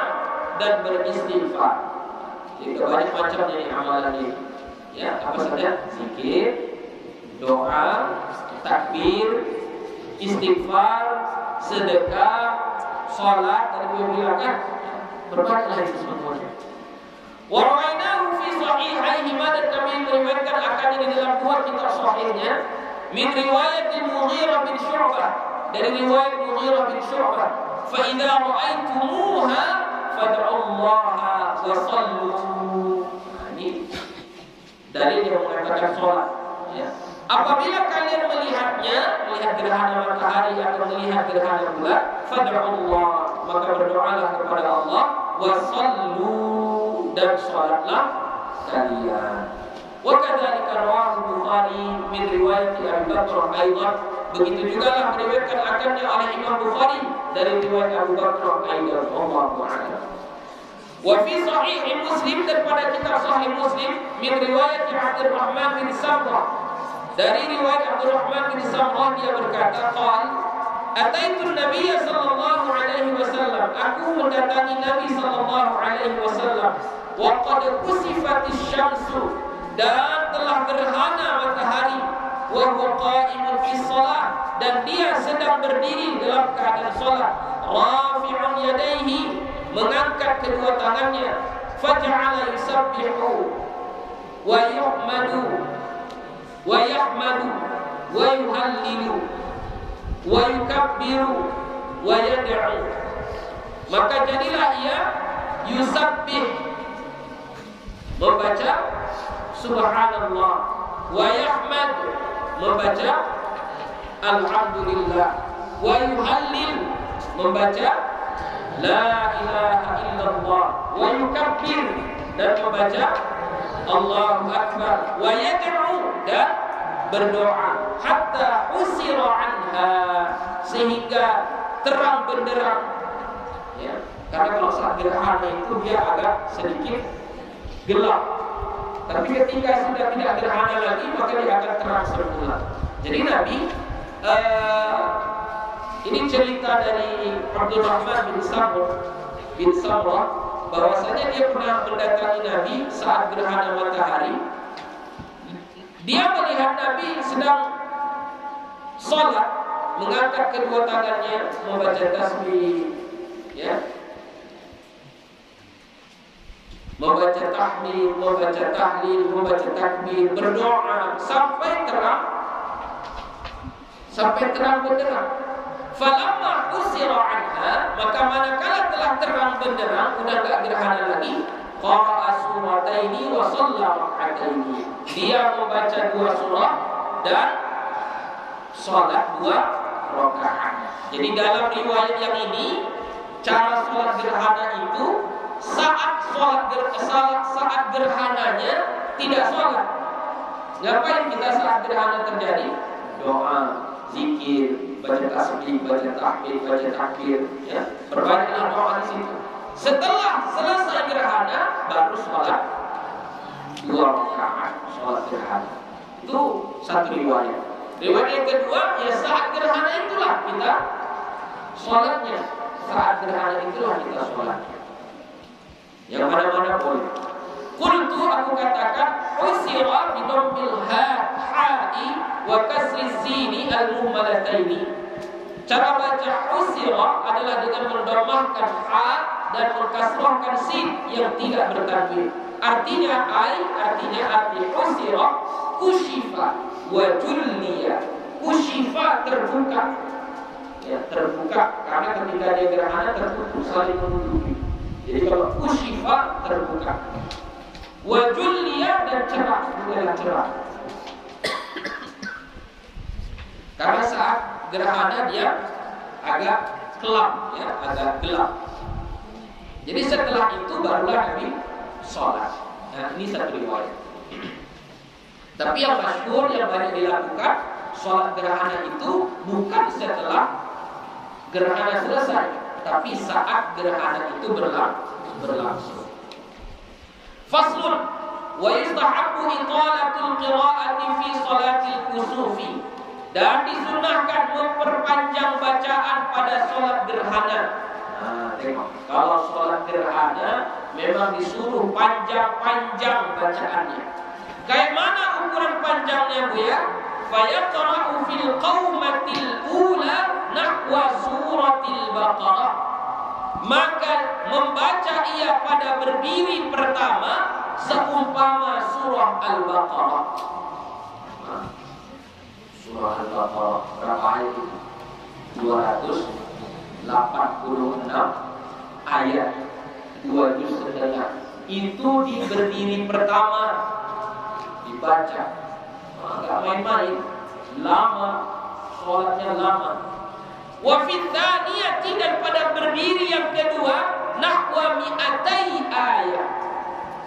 dan beristighfar. Jadi banyak macamnya ini amalan ini. Ya, apa saja? Zikir, doa, takbir, istighfar, sedekah, salat, dan bilangan, berbanyaklah itu semuanya. Wa rawainahu fi sahihaihima, dan kami meriwayatkan akannya di dalam 2 kitab sahihnya, min riwayat Mughirah bin Syu'bah, dari riwayat Mughirah bin Syu'bah, fa idza ra'aitumuha fad'ullaha wa sallu. Ini dalil yang mengatakan salat, ya. Apabila kalian melihatnya, melihat gerhana matahari atau melihat gerhana bulan, fad'ullah, maka berdoalah kepada Allah, wa sallu, dan salatlah kalian. Wa kadzalika rawahu Bukhari min riwayat Abi Bakr aidan, begitu juga lah diriwayatkan akannya oleh Imam Bukhari dari riwayat Abu Bakr aidan, Allahu a'lam. Wa fi sahih Muslim, dan pada kitab sahih Muslim, min riwayat Abdurrahman bin Samrah, dari riwayat Abdurrahman bin Samrah, dia berkata, qal ataitu Nabiy sallallahu alaihi wasallam, aku mendatangi Nabi sallallahu alaihi wasallam, wa qad kusifatis syamsu, dan telah gerhana matahari, wa huwa qa'imun fi shalah, dan dia sedang berdiri dalam keadaan salat, rafi'un yadayhi, mengangkat kedua tangannya, faja'ala yusabbihu wa yuhmadu wa yahmadu wa yuhallilu wa yukabbiru wa yad'u, maka jadilah ia yusabbih, membaca subhanallah, wa yahmad, membaca alhamdulillah, wa yuhallil, membaca la ilaha illallah, wa yukabbir, dan membaca Allahu akbar, wa yad'u, dan berdoa, hatta usira anha, sehingga terang benderang. Ya, karena kalau saat gerhana itu dia agak sedikit gelap, tapi ketika sudah tidak gerhana lagi maka dia akan terang semula. Jadi Nabi, ini cerita dari Abdurrahman bin Samurah, bahwasanya dia pernah mendatangi Nabi saat gerhana matahari. Dia melihat Nabi sedang sholat, mengangkat kedua tangannya, membaca tasbih, ya, membaca tahmid, membaca tahlil, membaca takbir, berdoa sampai terang benderang. Falamma usira anha, maka manakala telah terang benderang, udah enggak gerhana lagi, qara'a surataini wa shalla rak'ataini. Dia membaca 2 surah dan salat 2 rakaat. Jadi dalam riwayat yang ini, cara salat gerhana itu saat gerhananya tidak salat. Ngapain kita saat gerhana terjadi? Doa, zikir, baca tasbih, baca tahmid, baca takbir, ya. Perbanyaklah doa di situ. Setelah selesai gerhana baru sholat 2 rakaat, sholat gerhana. Itu satu riwayat. Riwayat yang kedua, ya saat gerhana itulah kita sholatnya. Saat gerhana itulah kita sholatnya. Yang mana-mana boleh. Qultu, aku katakan, usira bi dhammil ha'i wa kasri sini al-muhmalataini. Cara baca usira adalah dengan mendomahkan ha dan mengkasrahkan sin yang tidak bertanwin. Artinya arti usira kushifa wa julliya. Kushifa terbuka. Ya, terbuka karena ketika dia gerhana tertutup saling menutupi. Jadi kalau kushifa terbuka, wa julliya, dan cerah, bukan cerah. Karena saat gerhana dia agak kelam, ya, agak gelap. Jadi setelah itu barulah Nabi sholat. Nah, ini satu riwayat. Tapi yang masyhur, yang banyak dilakukan, sholat gerhana itu bukan setelah gerhana selesai, tapi saat gerhana itu berlangsung. Faslun, wa yustahabbu italatul qira'ati fi salatil kusufi, dan disunahkan memperpanjang bacaan pada sholat gerhana. Nah, tengok, kalau sholat gerhana memang disuruh panjang-panjang bacaannya. Kayak mana ukuran panjangnya, Bu ya? Fayaqra'u fil qaumatil ula nahwa suratil Baqarah. Maka membaca ia pada berdiri pertama seumpama surah Al-Baqarah. Surah Al-Baqarah berapa ayat itu? 286 ayat, 2 juz setengah. Itu di berdiri pertama dibaca. Enggak main-main, lama, sholatnya lama. Wa fi tsaniyati, dan pada berdiri yang kedua, nahwa mi'atai ayat,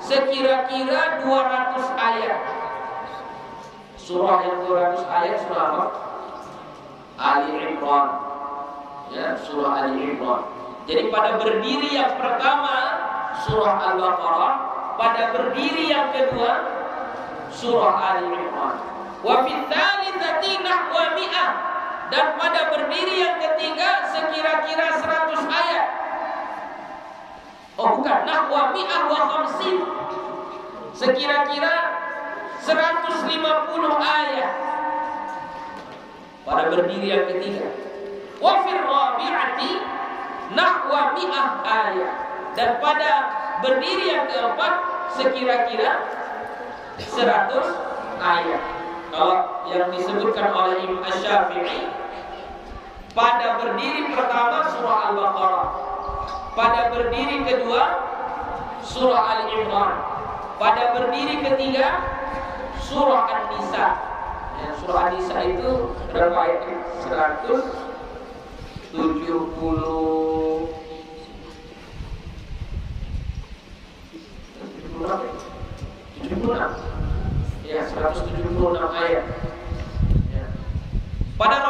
sekira-kira 200 ayat. Surah yang 200 ayat surah apa? Ali Imran. Ya, surah Ali Imran. Jadi pada berdiri yang pertama surah Al-Baqarah, pada berdiri yang kedua surah Ali Imran. Wa fi tsalitsati nahwa mi'ah, dan pada berdiri yang ketiga sekira-kira 100 ayat. Oh bukan, nahwa mi'ah wa khamsin, sekira-kira 150 ayat pada berdiri yang ketiga. Wa fir rabi'ati nahwa mi'ah ayat, dan pada berdiri yang keempat sekira-kira 100 ayat. Kalau yang disebutkan oleh Imam Asy-Syafi'i, pada berdiri pertama surah Al-Baqarah, pada berdiri kedua surah Al-Imran, pada berdiri ketiga surah An-Nisa. Ya, surah An-Nisa itu berapa ayat? 76 ya, 176 ayat. Ya. Pada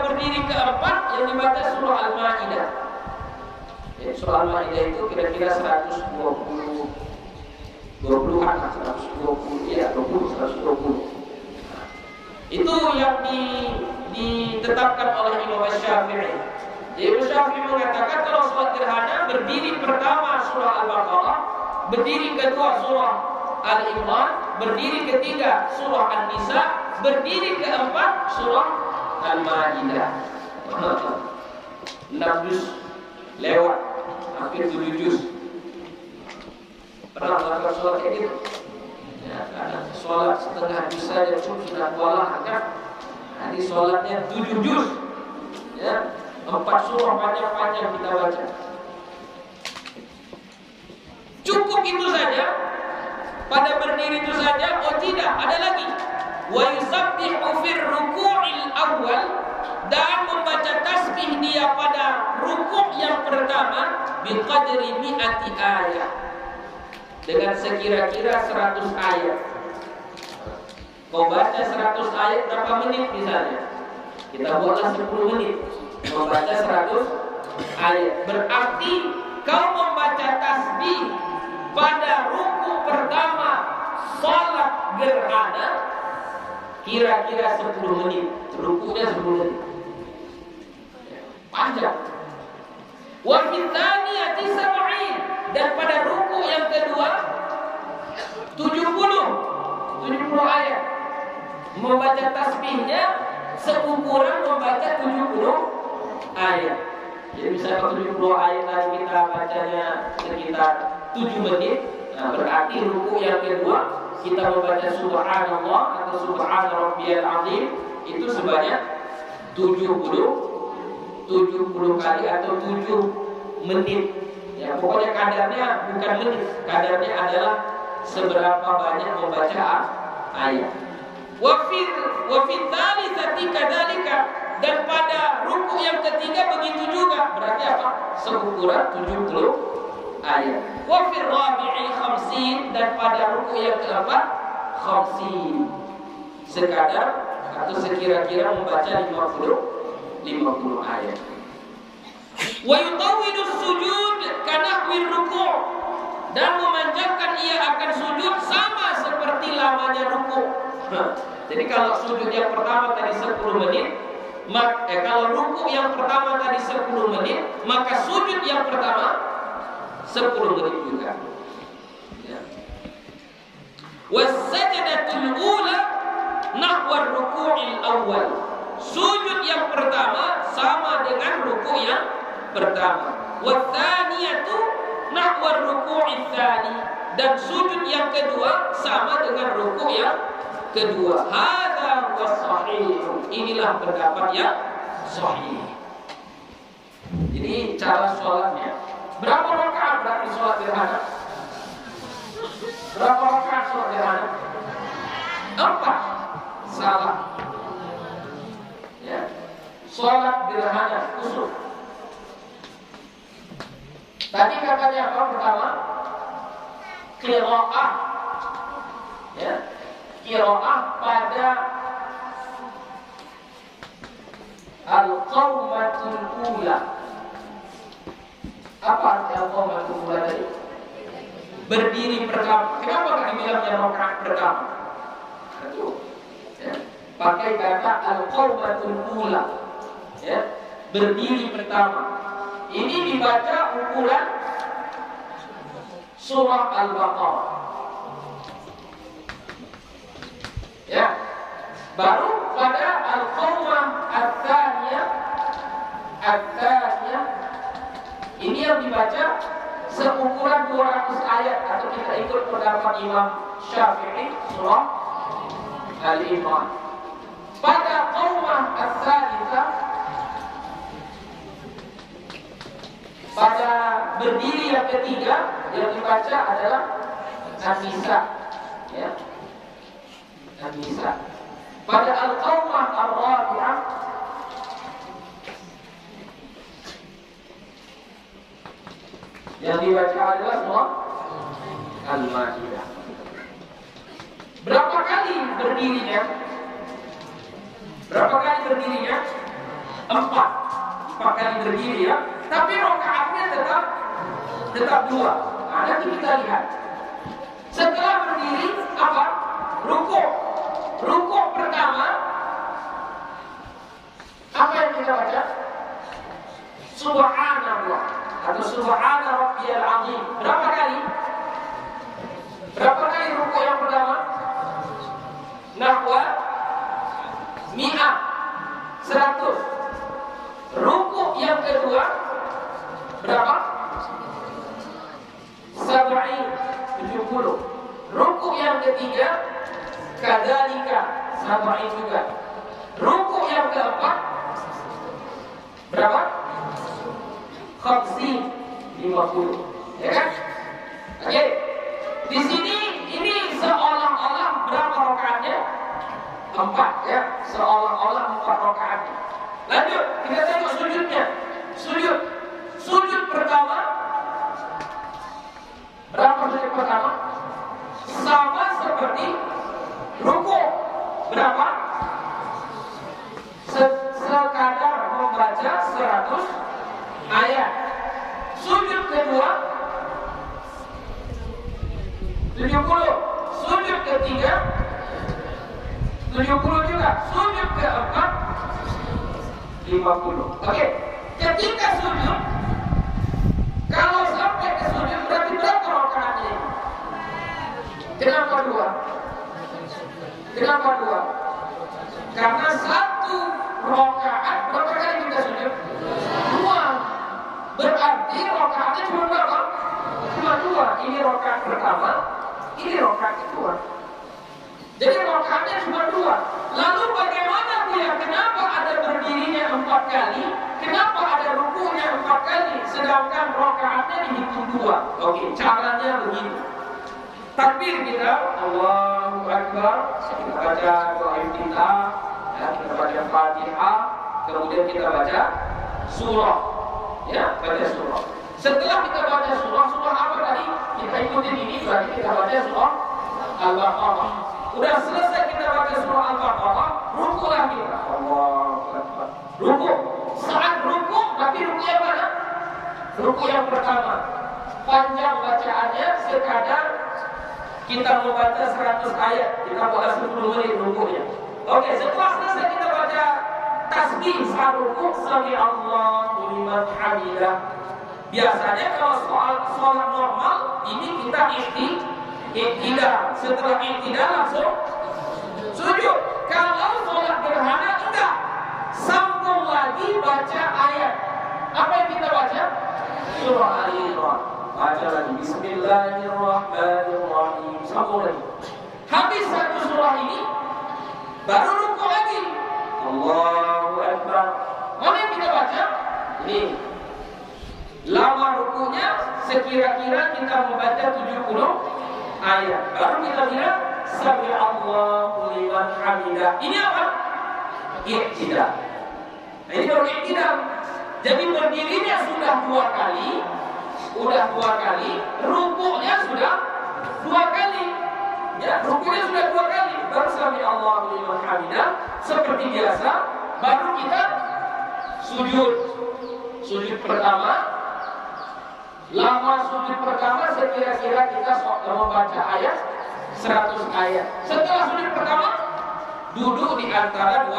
berdiri keempat yang dibaca surah Al-Maidah. Ya, surah Al-Maidah itu kira-kira 120 ya, 120. Itu yang ditetapkan oleh Imam Syafi'i. Imam Syafi'i mengatakan kalau sholat gerhana berdiri pertama surah Al-Baqarah, berdiri kedua surah Al-Imran, berdiri ketiga surah An-Nisa, berdiri keempat surah Al-Maidah. 6 juz lewat, hampir 7 juz. Pernah melakukan sholat kayak gitu? Ya, kadang sholat setengah juz saja sudah kewalahan kan? Ini sholatnya 7 juz. Ya, 4 surah panjang-panjang kita baca. Cukup itu saja? Pada berdiri itu saja? Oh tidak, ada lagi. Wa yusabbihu fir ruku'il awal, dan membaca tasbih dia pada rukuk yang pertama biqadri mi'ati ayat, dengan sekira-kira 100 ayat. Kau baca 100 ayat berapa menit misalnya? Kita buatlah 10 menit membaca 100 ayat. Berarti kau membaca tasbih pada rukuk pertama salat gerhana kira-kira 10 menit. Rukuknya 10 menit. Panjang. Wa fi tsaniyati sab'in, dan pada rukuk yang kedua 70 ayat. Membaca tasbihnya seukuran membaca 70 ayat. Jadi misalnya 70 ayat tadi kita bacanya sekitar 7 menit, nah berarti rukuk yang kedua kita membaca subhanallah atau subhana rabbiyal azim itu sebanyak 70 kali atau 7 menit. Ya, pokoknya kadarnya bukan menit, kadarnya adalah seberapa banyak membaca ayat. Wa fi dzalika kadzalika, dan pada rukuk yang ketiga begitu juga. Berarti apa? Seukuran 70 ayat. Wa fi rabi'i 50, dan pada rukuk yang keempat 50. Sekadar atau sekira-kira membaca 50 ayat. Wa yutawwilu sujud kanahwi rukuk, dan memanjangkan ia akan sujud sama seperti lamanya rukuk. Jadi kalau sujud yang pertama tadi 10 menit, kalau rukuk yang pertama tadi 10 menit, maka sujud yang pertama 10 menit juga. Ya. Was-sajdatul ula nahwa ruku'il awal. Sujud yang pertama sama dengan rukuk yang pertama. Wa-tsaniyatu nahwa ruku'il tsani, dan sujud yang kedua sama dengan rukuk yang kedua. Hadza huwa sahih. Inilah pendapat yang sahih. Jadi cara sholatnya. Berapa rakaat berarti sholat gerhana? Berapa rakaat sholat gerhana? 4. Salah. Ya. Sholat gerhana kusuf. Tadi katanya apa pertama? Qiraah. Ya. Qiraah pada al-qawmatul ula. Apa arti al-qawmatul ula tadi? Berdiri pertama. Kenapa nggak dibilangnya rakaat pertama? Itu, ya. Pakai kata al-qawmatul ula. Ya. Berdiri pertama. Ini dibaca ukuran surah Al-Baqarah. Ya, baru pada al-qawmah at-tsaniyah ini yang dibaca seukuran 200 ayat, atau kita ikut pendapat Imam Syafi'i surah Al-Imran. Pada qawmah at-tsaniyah, pada berdiri yang ketiga yang dibaca adalah An-Nisa, ya. An-Nisa. pada Al-Qaumah Ar-Rabi'ah yang dibaca adalah surah Al-Maidah. Berapa kali berdirinya? Berapa kali berdirinya? 4 kali berdiri ya. Tapi rakaatnya tetap 2. Nah, nanti kita lihat. Setelah berdiri apa? Rukuk. Rukuk pertama apa yang kita baca? Subhanallah atau Subhana Rabbiyal Azim. Berapa kali? Berapa kali rukuk yang pertama? Nahwa mi'ah 100. Rukuk yang kedua berapa? 70. Rukuk yang ketiga kadzalika 70 juga. Rukuk yang keempat berapa? 50. Ya kan? Oke. Di sini ini seolah-olah berapa rakaatnya? 4 ya. Seolah-olah 4 rakaat. Lanjut, kita tengok sujudnya. Sujud pertama berapa sujud pertama? Sama seperti rukuk. Berapa? Sekadar membaca 100 ayat. Sujud kedua 70. Sujud ketiga 70 juga. Sujud keempat 50. Oke. Ketika sujud, kalau sampai ke sujud berarti berapa rakaatnya? Kenapa 2? Kenapa 2? Karena 1 rakaat berapa kali kita sujud? 2. Berarti rakaatnya cuma berapa? Cuma 2. Ini rakaat pertama, ini rakaat kedua. Jadi rakaatnya cuma 2. Lalu bagaimana dia? Kenapa ada berdirinya 4 kali? Kenapa ada rukunya 4 kali? Sedangkan rakaatnya dihitung 2. Oke, caranya begini. Takbir kita, Allahu Akbar. Kita baca doa iftitah, ya, kita baca Fatihah, kemudian kita baca surah. Ya, baca surah. Setelah kita baca surah apa tadi? Kita ikutin ini, berarti kita baca surah Al-Baqarah. Udah selesai kita baca surah Al-Baqarah, rukuklah kita. Allahu Akbar. Rukuk. Saat rukuk, tapi rukuk yang mana? Rukuk yang pertama. Panjang bacaannya sekadar kita membaca 100 ayat. Kita baca 10 menit rukuknya. Oke, setelah selesai kita baca tasbih saat rukuk, sami Allahu liman hamidah. Biasanya kalau sholat normal ini kita iktidal. Setelah iktidal langsung sujud. Kalau sholat gerhana enggak, sambung lagi baca ayat. Apa yang kita baca? Surah Al-Imran. Baca lagi Bismillahirrahmanirrahim. Sambung lagi. Habis satu surah ini baru rukuk lagi. Allahu Akbar. Mana yang kita baca? Ini. Lama rukuknya sekira-kira kita membaca 70 ayat. Baru kita bilang Sami Allahu liman hamidah. Ini apa? Iktidal. Nah, ini baru iktidal. Jadi berdirinya sudah 2 kali, rukuknya sudah 2 kali. Ya, rukuknya sudah 2 kali. Baru Sami Allahu liman hamidah seperti biasa. Baru kita sujud. Sujud pertama. Lama sujud pertama sekira-kira kita membaca ayat 100 ayat. Setelah sujud pertama duduk di antara 2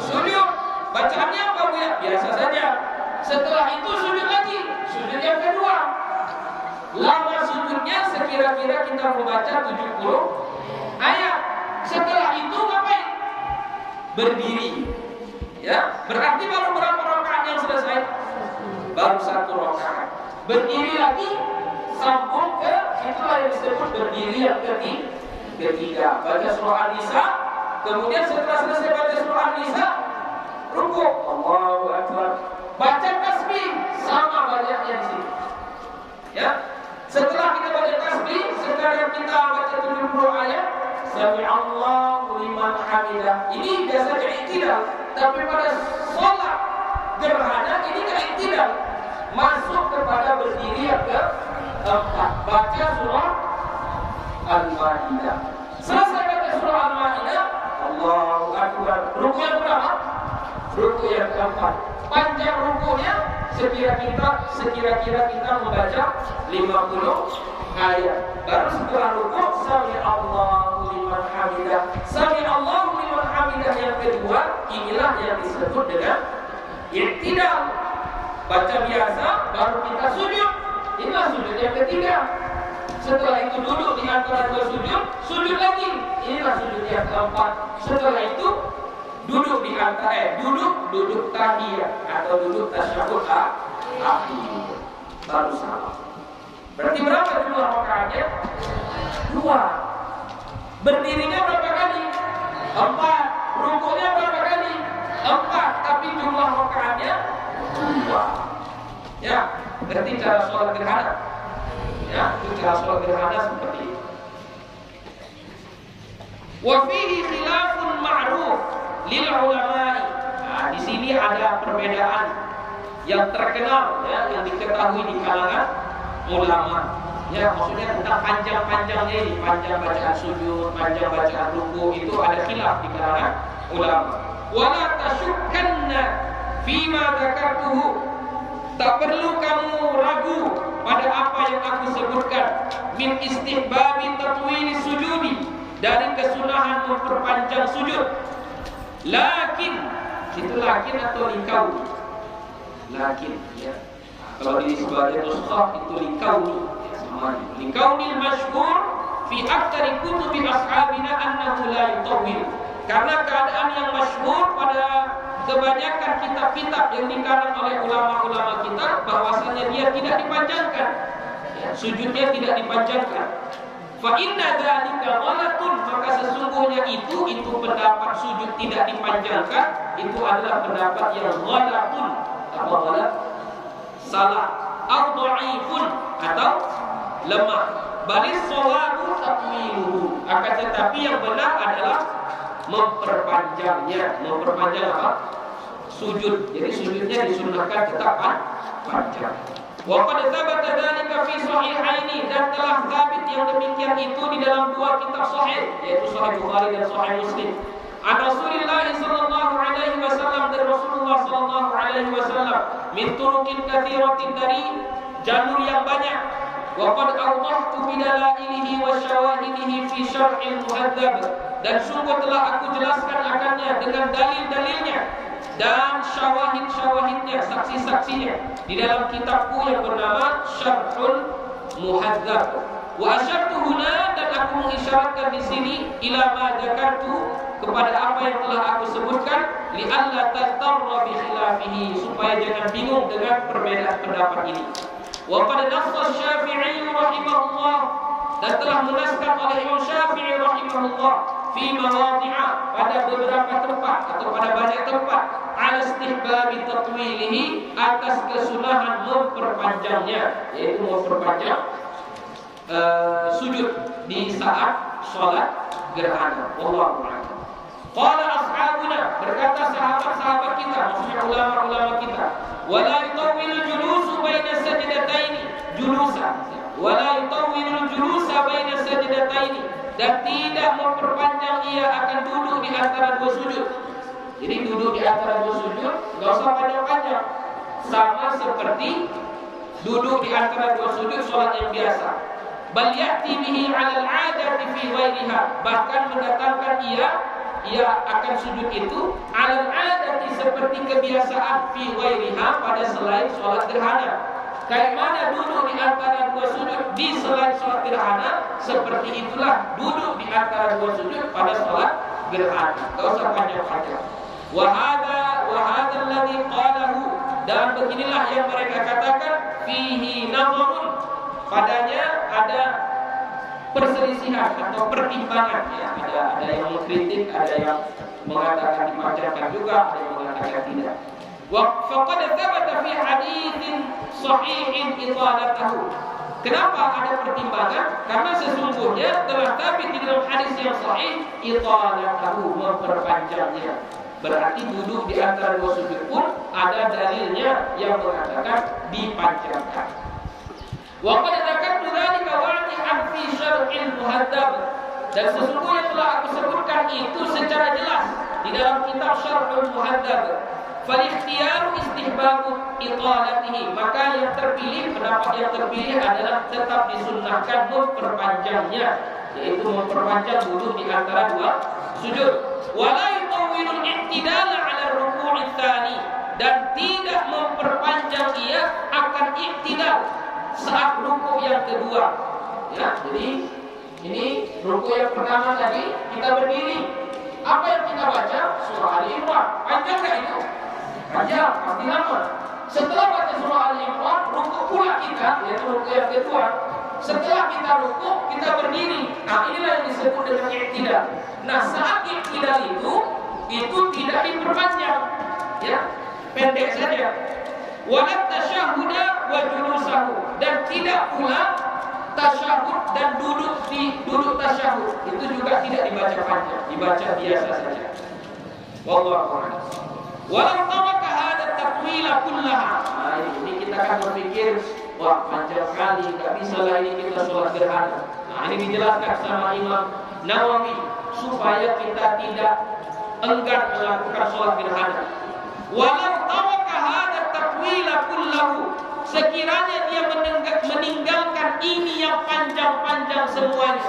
sujud. Bacaannya apa Bu ya? Biasa saja. Setelah itu sujud lagi. Sujud yang kedua. Lama sujudnya sekira-kira kita membaca 70 ayat. Setelah itu ngapain? Berdiri. Ya, berarti baru berapa rakaat yang selesai? Baru 1 rakaat. Berdiri lagi, sambung ke itulah yang disebut berdiri yang ketiga. Baca surah An-Nisa, kemudian setelah selesai baca surah An-Nisa, rukuk. Allahu Akbar. Baca tasbih sama banyaknya di sini. Ya. Setelah kita baca tasbih, sekarang kita baca 70 ayat, Sami'allahu liman hamidah. Ini biasanya i'tidal, tapi pada sholat gerhana ini i'tidal, masuk kepada berdiri yang keempat. Baca surah Al-Maidah. Selesai baca surah Al-Maidah, Allahu Akbar. Ruku yang berapa? Ruku yang keempat. Panjang rukunya sekira-kira kita membaca 50 ayat. Baru setelah ruku Sami'allahu liman hamidah. Sami'allahu liman hamidah yang kedua, inilah yang disebut dengan i'tidal. Baca biasa, baru kita sujud. Inilah sujud yang ketiga. Setelah itu duduk di antara dua sujud, sujud lagi. Inilah sujud yang keempat. Setelah itu duduk di antara duduk tahiyat atau duduk tasyahud akhir. Baru salam. Berarti berapa jumlah rakaatnya? 2. Berdirinya berapa kali? 4. Rukunya berapa kali? 4. Tapi jumlah rakaatnya 2. Ya, berarti cara sholat gerhana. Ya, itu cara sholat gerhana seperti itu. Wa fihi khilafun ma'ruf lil ulama'i. Nah, di sini ada perbedaan yang terkenal, ya, yang diketahui di kalangan ulama. Ya, maksudnya tentang panjang-panjangnya ini, panjang bacaan sujud, panjang bacaan ruku, itu ada khilaf di kalangan ulama. Wala tasyukkanna fima dzakartuhu. Tak perlu kamu ragu pada apa yang aku sebutkan min istihbabi tatwili sujudi, dari kesunahan memperpanjang sujud. Lakin, itu lakin atau likau? Lakin, ya. Kalau di sebagian nuskhah itu likauni, ya, sama. Likauni masyhur fi aktsari kutubi ashabina annahu la yutawwil. Karena keadaan yang masyhur pada kebanyakan kitab-kitab yang dikarang oleh ulama-ulama kita, bahwasanya dia tidak dipanjangkan, ya, sujudnya tidak dipanjangkan. Fa inna dzalika ghalatun, maka sesungguhnya itu pendapat sujud tidak dipanjangkan itu adalah pendapat yang ghalatun. Apa ghalat? Salah. Au dhaifun, atau lemah. Balis shawabu tatwiluhu. Akan tetapi yang benar adalah memperpanjangnya. Memperpanjang apa? Sujud. Jadi sujudnya disunahkan tetap panjang. Wa qad thabata dzalika fi sahihaini, dan telah sabit yang demikian itu di dalam dua kitab sahih, yaitu Sahih Bukhari dan Sahih Muslim. An Rasulillah sallallahu alaihi wasallam, dari Rasulullah sallallahu alaihi wasallam, min turuqin katsiratin, dari jalur yang banyak. Wa qad awdahtu bi dalailihi wa syawahidihi fi syarhil muhadzab, dan sungguh telah aku jelaskan akannya dengan dalil-dalilnya dan syawahid-syawahidnya, saksi-saksinya di dalam kitabku yang bernama Syarhul Muhadzab. Wa asyartu huna, dan aku mengisyaratkan di sini ila ma dzakartu, kepada apa yang telah aku sebutkan, li alla tatarra bi khilafihi, supaya jangan bingung dengan perbedaan pendapat ini. Wa qad nassa Syafi'i rahimahullah, dan telah menaskan oleh Imam Syafi'i rahimahullah fi mawadhi'a, pada beberapa tempat atau pada banyak tempat, ala istihbabi tatwilihi, atas kesunahan memperpanjangnya, yaitu memperpanjang sujud di saat sholat gerhana. Wallahu a'lam. Qala ashabuna, berkata sahabat-sahabat kita, maksudnya ulama-ulama kita, wala yutawwilu julusu baina sajdataini julusa, wala yutawwilu julusa baina sajdataini, dan tidak memperpanjang ia akan duduk di antara dua sujud. Jadi duduk di antara dua sujud enggak usah panjang-panjang, sama seperti duduk di antara dua sujud salat yang biasa. Bal ya'ti bihi 'ala al-'adati fi ghairiha, bahkan mendatangkan ia akan sujud itu 'ala al-'adati, seperti kebiasaan, fi ghairiha, pada selain salat gerhana. Kayak mana duduk di antara dua sujud di selain salat gerhana, seperti itulah duduk di antara dua sujud pada salat gerhana. Enggak usah panjang-panjang. Wa hadha alladhi qalahu, dan beginilah yang mereka katakan, fihi nadharun, padanya ada perselisihan atau pertimbangan, ya. Ada yang mengkritik, ada yang mengatakan dipanjangkan juga, ada yang mengatakan tidak. Wa faqad thabata fi haditsin sahihin idalatahu, Kenapa ada pertimbangan? Karena sesungguhnya telah tabbit di dalam hadis yang sahih italatahu, memperpanjangnya. Berarti duduk di antara dua sujud pun ada dalilnya yang mengatakan dipanjangkan. Wa qad dzakara dzalika wadihan fi syarhil muhadzab, dan sesungguhnya telah aku sebutkan itu secara jelas di dalam kitab Syarhul Muhadzab. Fal-ikhtiyaru istihbabu italatihi, maka yang terpilih, pendapat yang terpilih adalah tetap disunnahkan memperpanjangnya, yaitu memperpanjang duduk di antara dua sujud. Wala yutawwilul i'tidala 'ala ar-ruku'i tsani, dan tidak memperpanjang ia akan i'tidal saat rukuk yang kedua. Ya, jadi ini rukuk yang pertama tadi kita berdiri. Apa yang kita baca? Surah Al-Imran. Panjang enggak itu? Panjang, pasti lama. Setelah baca surah Al-Imran, rukuk pula kita, yaitu rukuk yang kedua. Setelah kita rukuk, kita berdiri. Nah, inilah yang disebut dengan i'tidal. Nah, saat i'tidal itu tidak diperpanjang, ya, pendek saja. Walat tasyahhuda wa julusahu, dan tidak pula tasyahud dan duduk tasyahud itu juga tidak dibaca panjang, dibaca biasa saja. Wallahu a'lam. Walau tawaka hadha at-taqwila kullaha. Nah, ini kita akan berpikir, wah panjang kali, enggak bisa lah ini kita sholat gerhana. Nah, ini dijelaskan sama Imam Nawawi supaya kita tidak enggan melakukan sholat gerhana. Walau tawaka hadha at-taqwila kullahu, sekiranya dia meninggalkan ini yang panjang-panjang semuanya,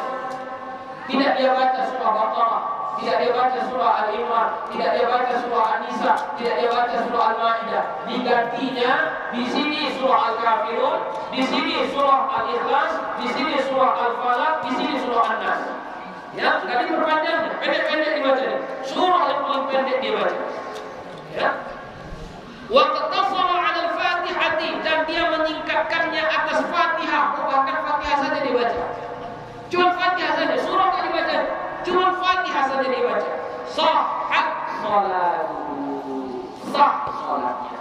tidak dia baca surah Baqarah, tidak dia baca surah Al-Imran, tidak dia baca surah An-Nisa, tidak dia baca surah Al-Maidah, digantinya di sini surah Al-Kafirun, di sini surah Al-Ikhlas, di sini surah Al-Falaq, di sini surah An-Nas. Ya, enggak diperpanjangnya, pendek-pendek dibacanya. Surah yang paling pendek dia baca. Ya. Wa qatasara 'ala al-Fatihati, dan dia meningkatkannya atas Fatihah, bahkan Fatihah saja dibaca. Cuma Fatihah saja, surah enggak dibaca. Cuma Fatihah saja dibaca. Sahhat salatuhu, sah salatnya.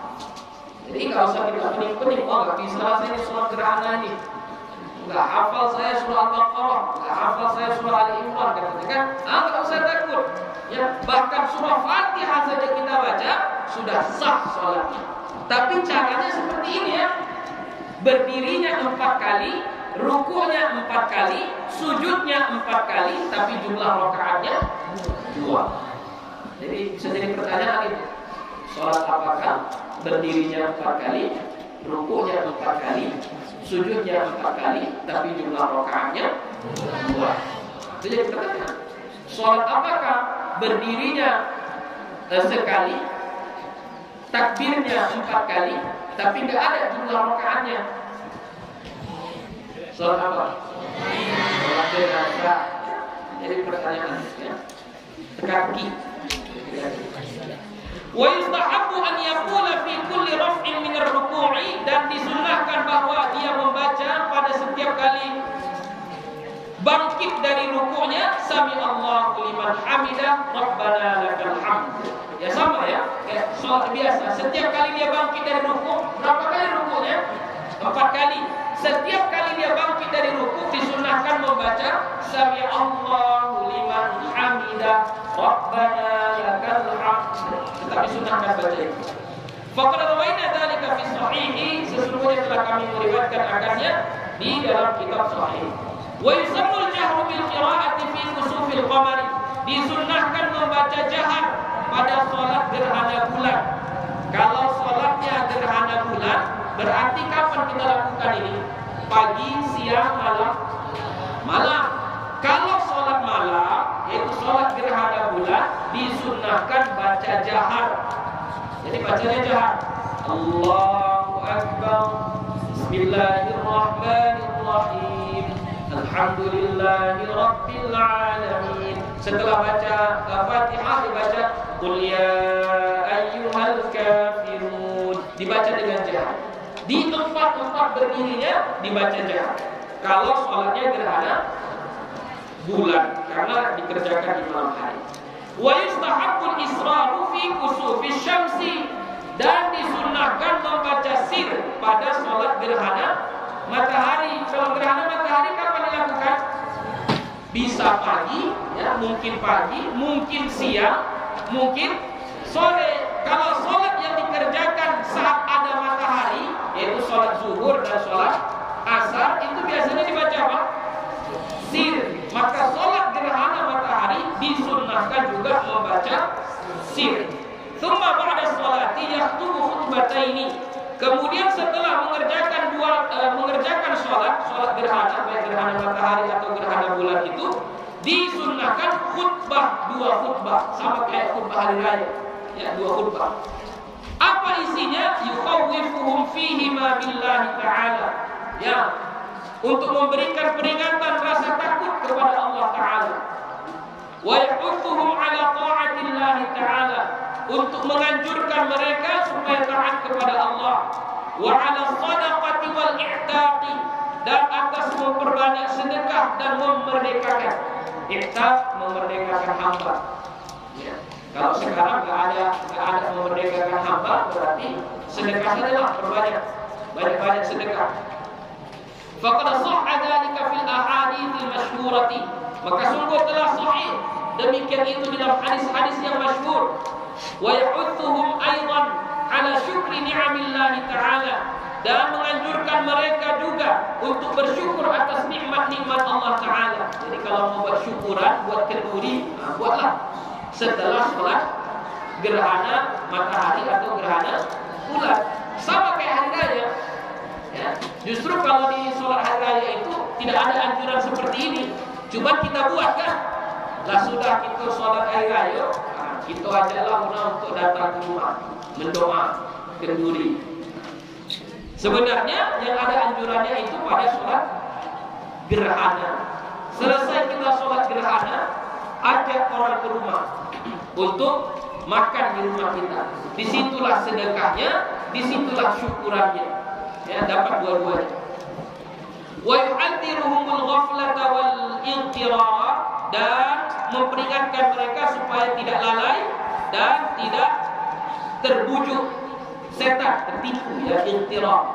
Jadi enggak usah kita pening-pening, oh enggak bisa lah saya sholat gerhana ini. Enggak hafal saya surah Al-Baqarah, enggak hafal saya surah Al-Imran, katakan, enggak usah takut. Ya, bahkan surah Fatihah saja kita baca sudah sah salatnya. Tapi caranya seperti ini ya. Berdirinya 4 kali, rukunya 4 kali, sujudnya 4 kali, tapi jumlah rakaatnya 2. Jadi bisa jadi pertanyaan itu. Salat apakah berdirinya 4 kali, rukunya 4 kali, sujudnya 4 kali, tapi jumlah rakaatnya 2. Itu jadi pertanyaan. Salat apakah berdirinya sekali, takbirnya 4 kali, tapi enggak ada jumlah rakaatnya? Salat apa? Salat jenazah. Jadi pertanyaan ya. Kaki. Wa yustahabbu an yaqula fi kulli raf'in min ar-ruku'i, dan disunnahkan bahwa dia membaca pada setiap kali bangkit dari rukuknya, sami Allahu liman hamidah, rabbana lakal hamd. Ya sama ya, kayak sholat biasa. Setiap kali dia bangkit dari rukuk, berapa kali rukuknya? 4 kali. Setiap kali dia bangkit dari rukuk disunnahkan membaca sami Allahu liman hamidah, rabbana lakal hamd. Tetapi sunnahkan baca itu. Faqad rawaina dzalika fi sahihi, sesungguhnya telah kami meriwayatkan akannya di dalam kitab sahih. Wa yusammul jahru bil qira'ati fi kusufil qamari, disunnahkan membaca jahar pada sholat gerhana bulan. Kalau sholatnya gerhana bulan, berarti kapan kita lakukan ini? Pagi, siang, malam. Kalau sholat malam, yaitu sholat gerhana bulan, disunnahkan baca jahar. Jadi bacanya jahar. Allahu Akbar, Bismillahirrahmanirrahim, Alhamdulillahi Rabbil Alamin. Setelah baca Fatihah dibaca Qul ya ayyuhal kafirun, dibaca dengan jahar. Di tempat-tempat berdirinya dibaca jahar. Kalau sholatnya gerhana bulan, karena dikerjakan di malam hari. Wa yustahabbul israru fi kusufi syamsi, dan disunnahkan membaca sir pada sholat gerhana matahari. Kalau gerhana matahari kapan dilakukan? Bisa pagi, ya, mungkin pagi, mungkin siang, mungkin sore. Kalau sholat yang dikerjakan saat ada matahari, yaitu sholat zuhur dan sholat asar, itu biasanya dibaca apa? Sir. Maka sholat gerhana matahari disunnahkan juga membaca sir. Tsumma ba'da sholati yaktubu khutbataini. Kemudian setelah mengerjakan sholat gerhana, baik gerhana matahari atau gerhana bulan itu, disunnahkan khutbah, 2 khutbah, sama kayak khutbah hari raya, ya, 2 khutbah. Apa isinya? Yukhawwifuhum fihi ma billahi ta'ala, ya, untuk memberikan peringatan rasa takut kepada Allah Ta'ala. Wa yahuthuhum ala ta'atillahi ta'ala, untuk menganjurkan mereka supaya taat kepada Allah. Wa ala sadaqati wal i'taqi, dan atas memperbanyak sedekah dan memerdekakan. I'taq, memerdekakan hamba. Ya. Kalau sekarang nggak ada memerdekakan hamba, berarti sedekah adalah banyak sedekah. Faqad sahha dzalika fil ahaditsil masyhurati, maka sungguh telah sahih demikian itu dalam hadis-hadis yang masyhur. Wa yahuthuhum aidan ala syukri ni'amillahi ta'ala, dan menganjurkan mereka juga untuk bersyukur atas nikmat-nikmat Allah Ta'ala. Jadi kalau mau buat syukuran, buat kenduri, buatlah setelah sholat gerhana matahari atau gerhana bulan, sama kayak hari raya, ya. Justru kalau di sholat hari raya itu tidak ada anjuran seperti ini, cuma kita buat kan. Lah sudah kita sholat hari raya, kita ajalah untuk datang ke rumah mendoa kenduri. Sebenarnya yang ada anjurannya itu pada sholat gerhana. Selesai kita sholat gerhana, ajak orang ke rumah untuk makan di rumah kita. Disitulah sedekahnya, disitulah syukurannya. Ya, dapat dua-duanya. Wa yu'adhiruhumul ghaflata wal inqirara, dan memperingatkan mereka supaya tidak lalai dan tidak terbujuk setan, tertipu, ya, inqirar.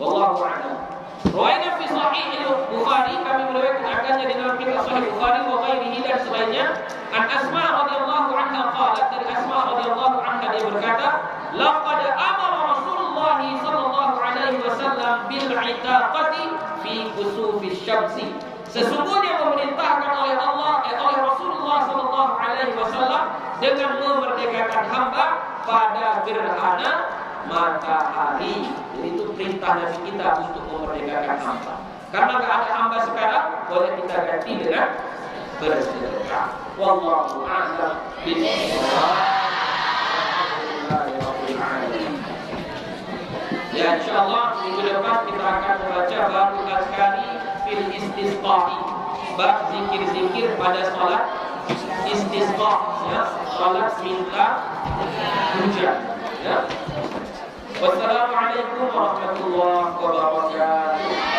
Wallahu a'lam. Riwayat fi sahih Bukhari, kami meriwayatkannya di dalam kitab Sahih Bukhari wa ghairihi, dan selainnya, an Asma radhiyallahu anha qalat, dari Asma radhiyallahu anha dia berkata, laqad amara Rasulullah sallallahu alaihi wasallam bil itaqati fi kusufis syamsi. Sesungguhnya memerintahkan oleh Rasulullah sallallahu alaihi wasallam dengan memerdekakan hamba pada gerhana matahari. Jadi itu perintah dari kita untuk memerdekakan hamba. Karena tidak ada hamba sekarang, boleh kita ganti dengan bersedekah. Wallahu a'lam bishawab. Ya, insyaallah minggu depan kita akan membaca baru azkari fil istisqa'i, bab zikir-zikir pada salat istisqa, ya, salat minta hujan, ya. Wassalamualaikum warahmatullahi wabarakatuh.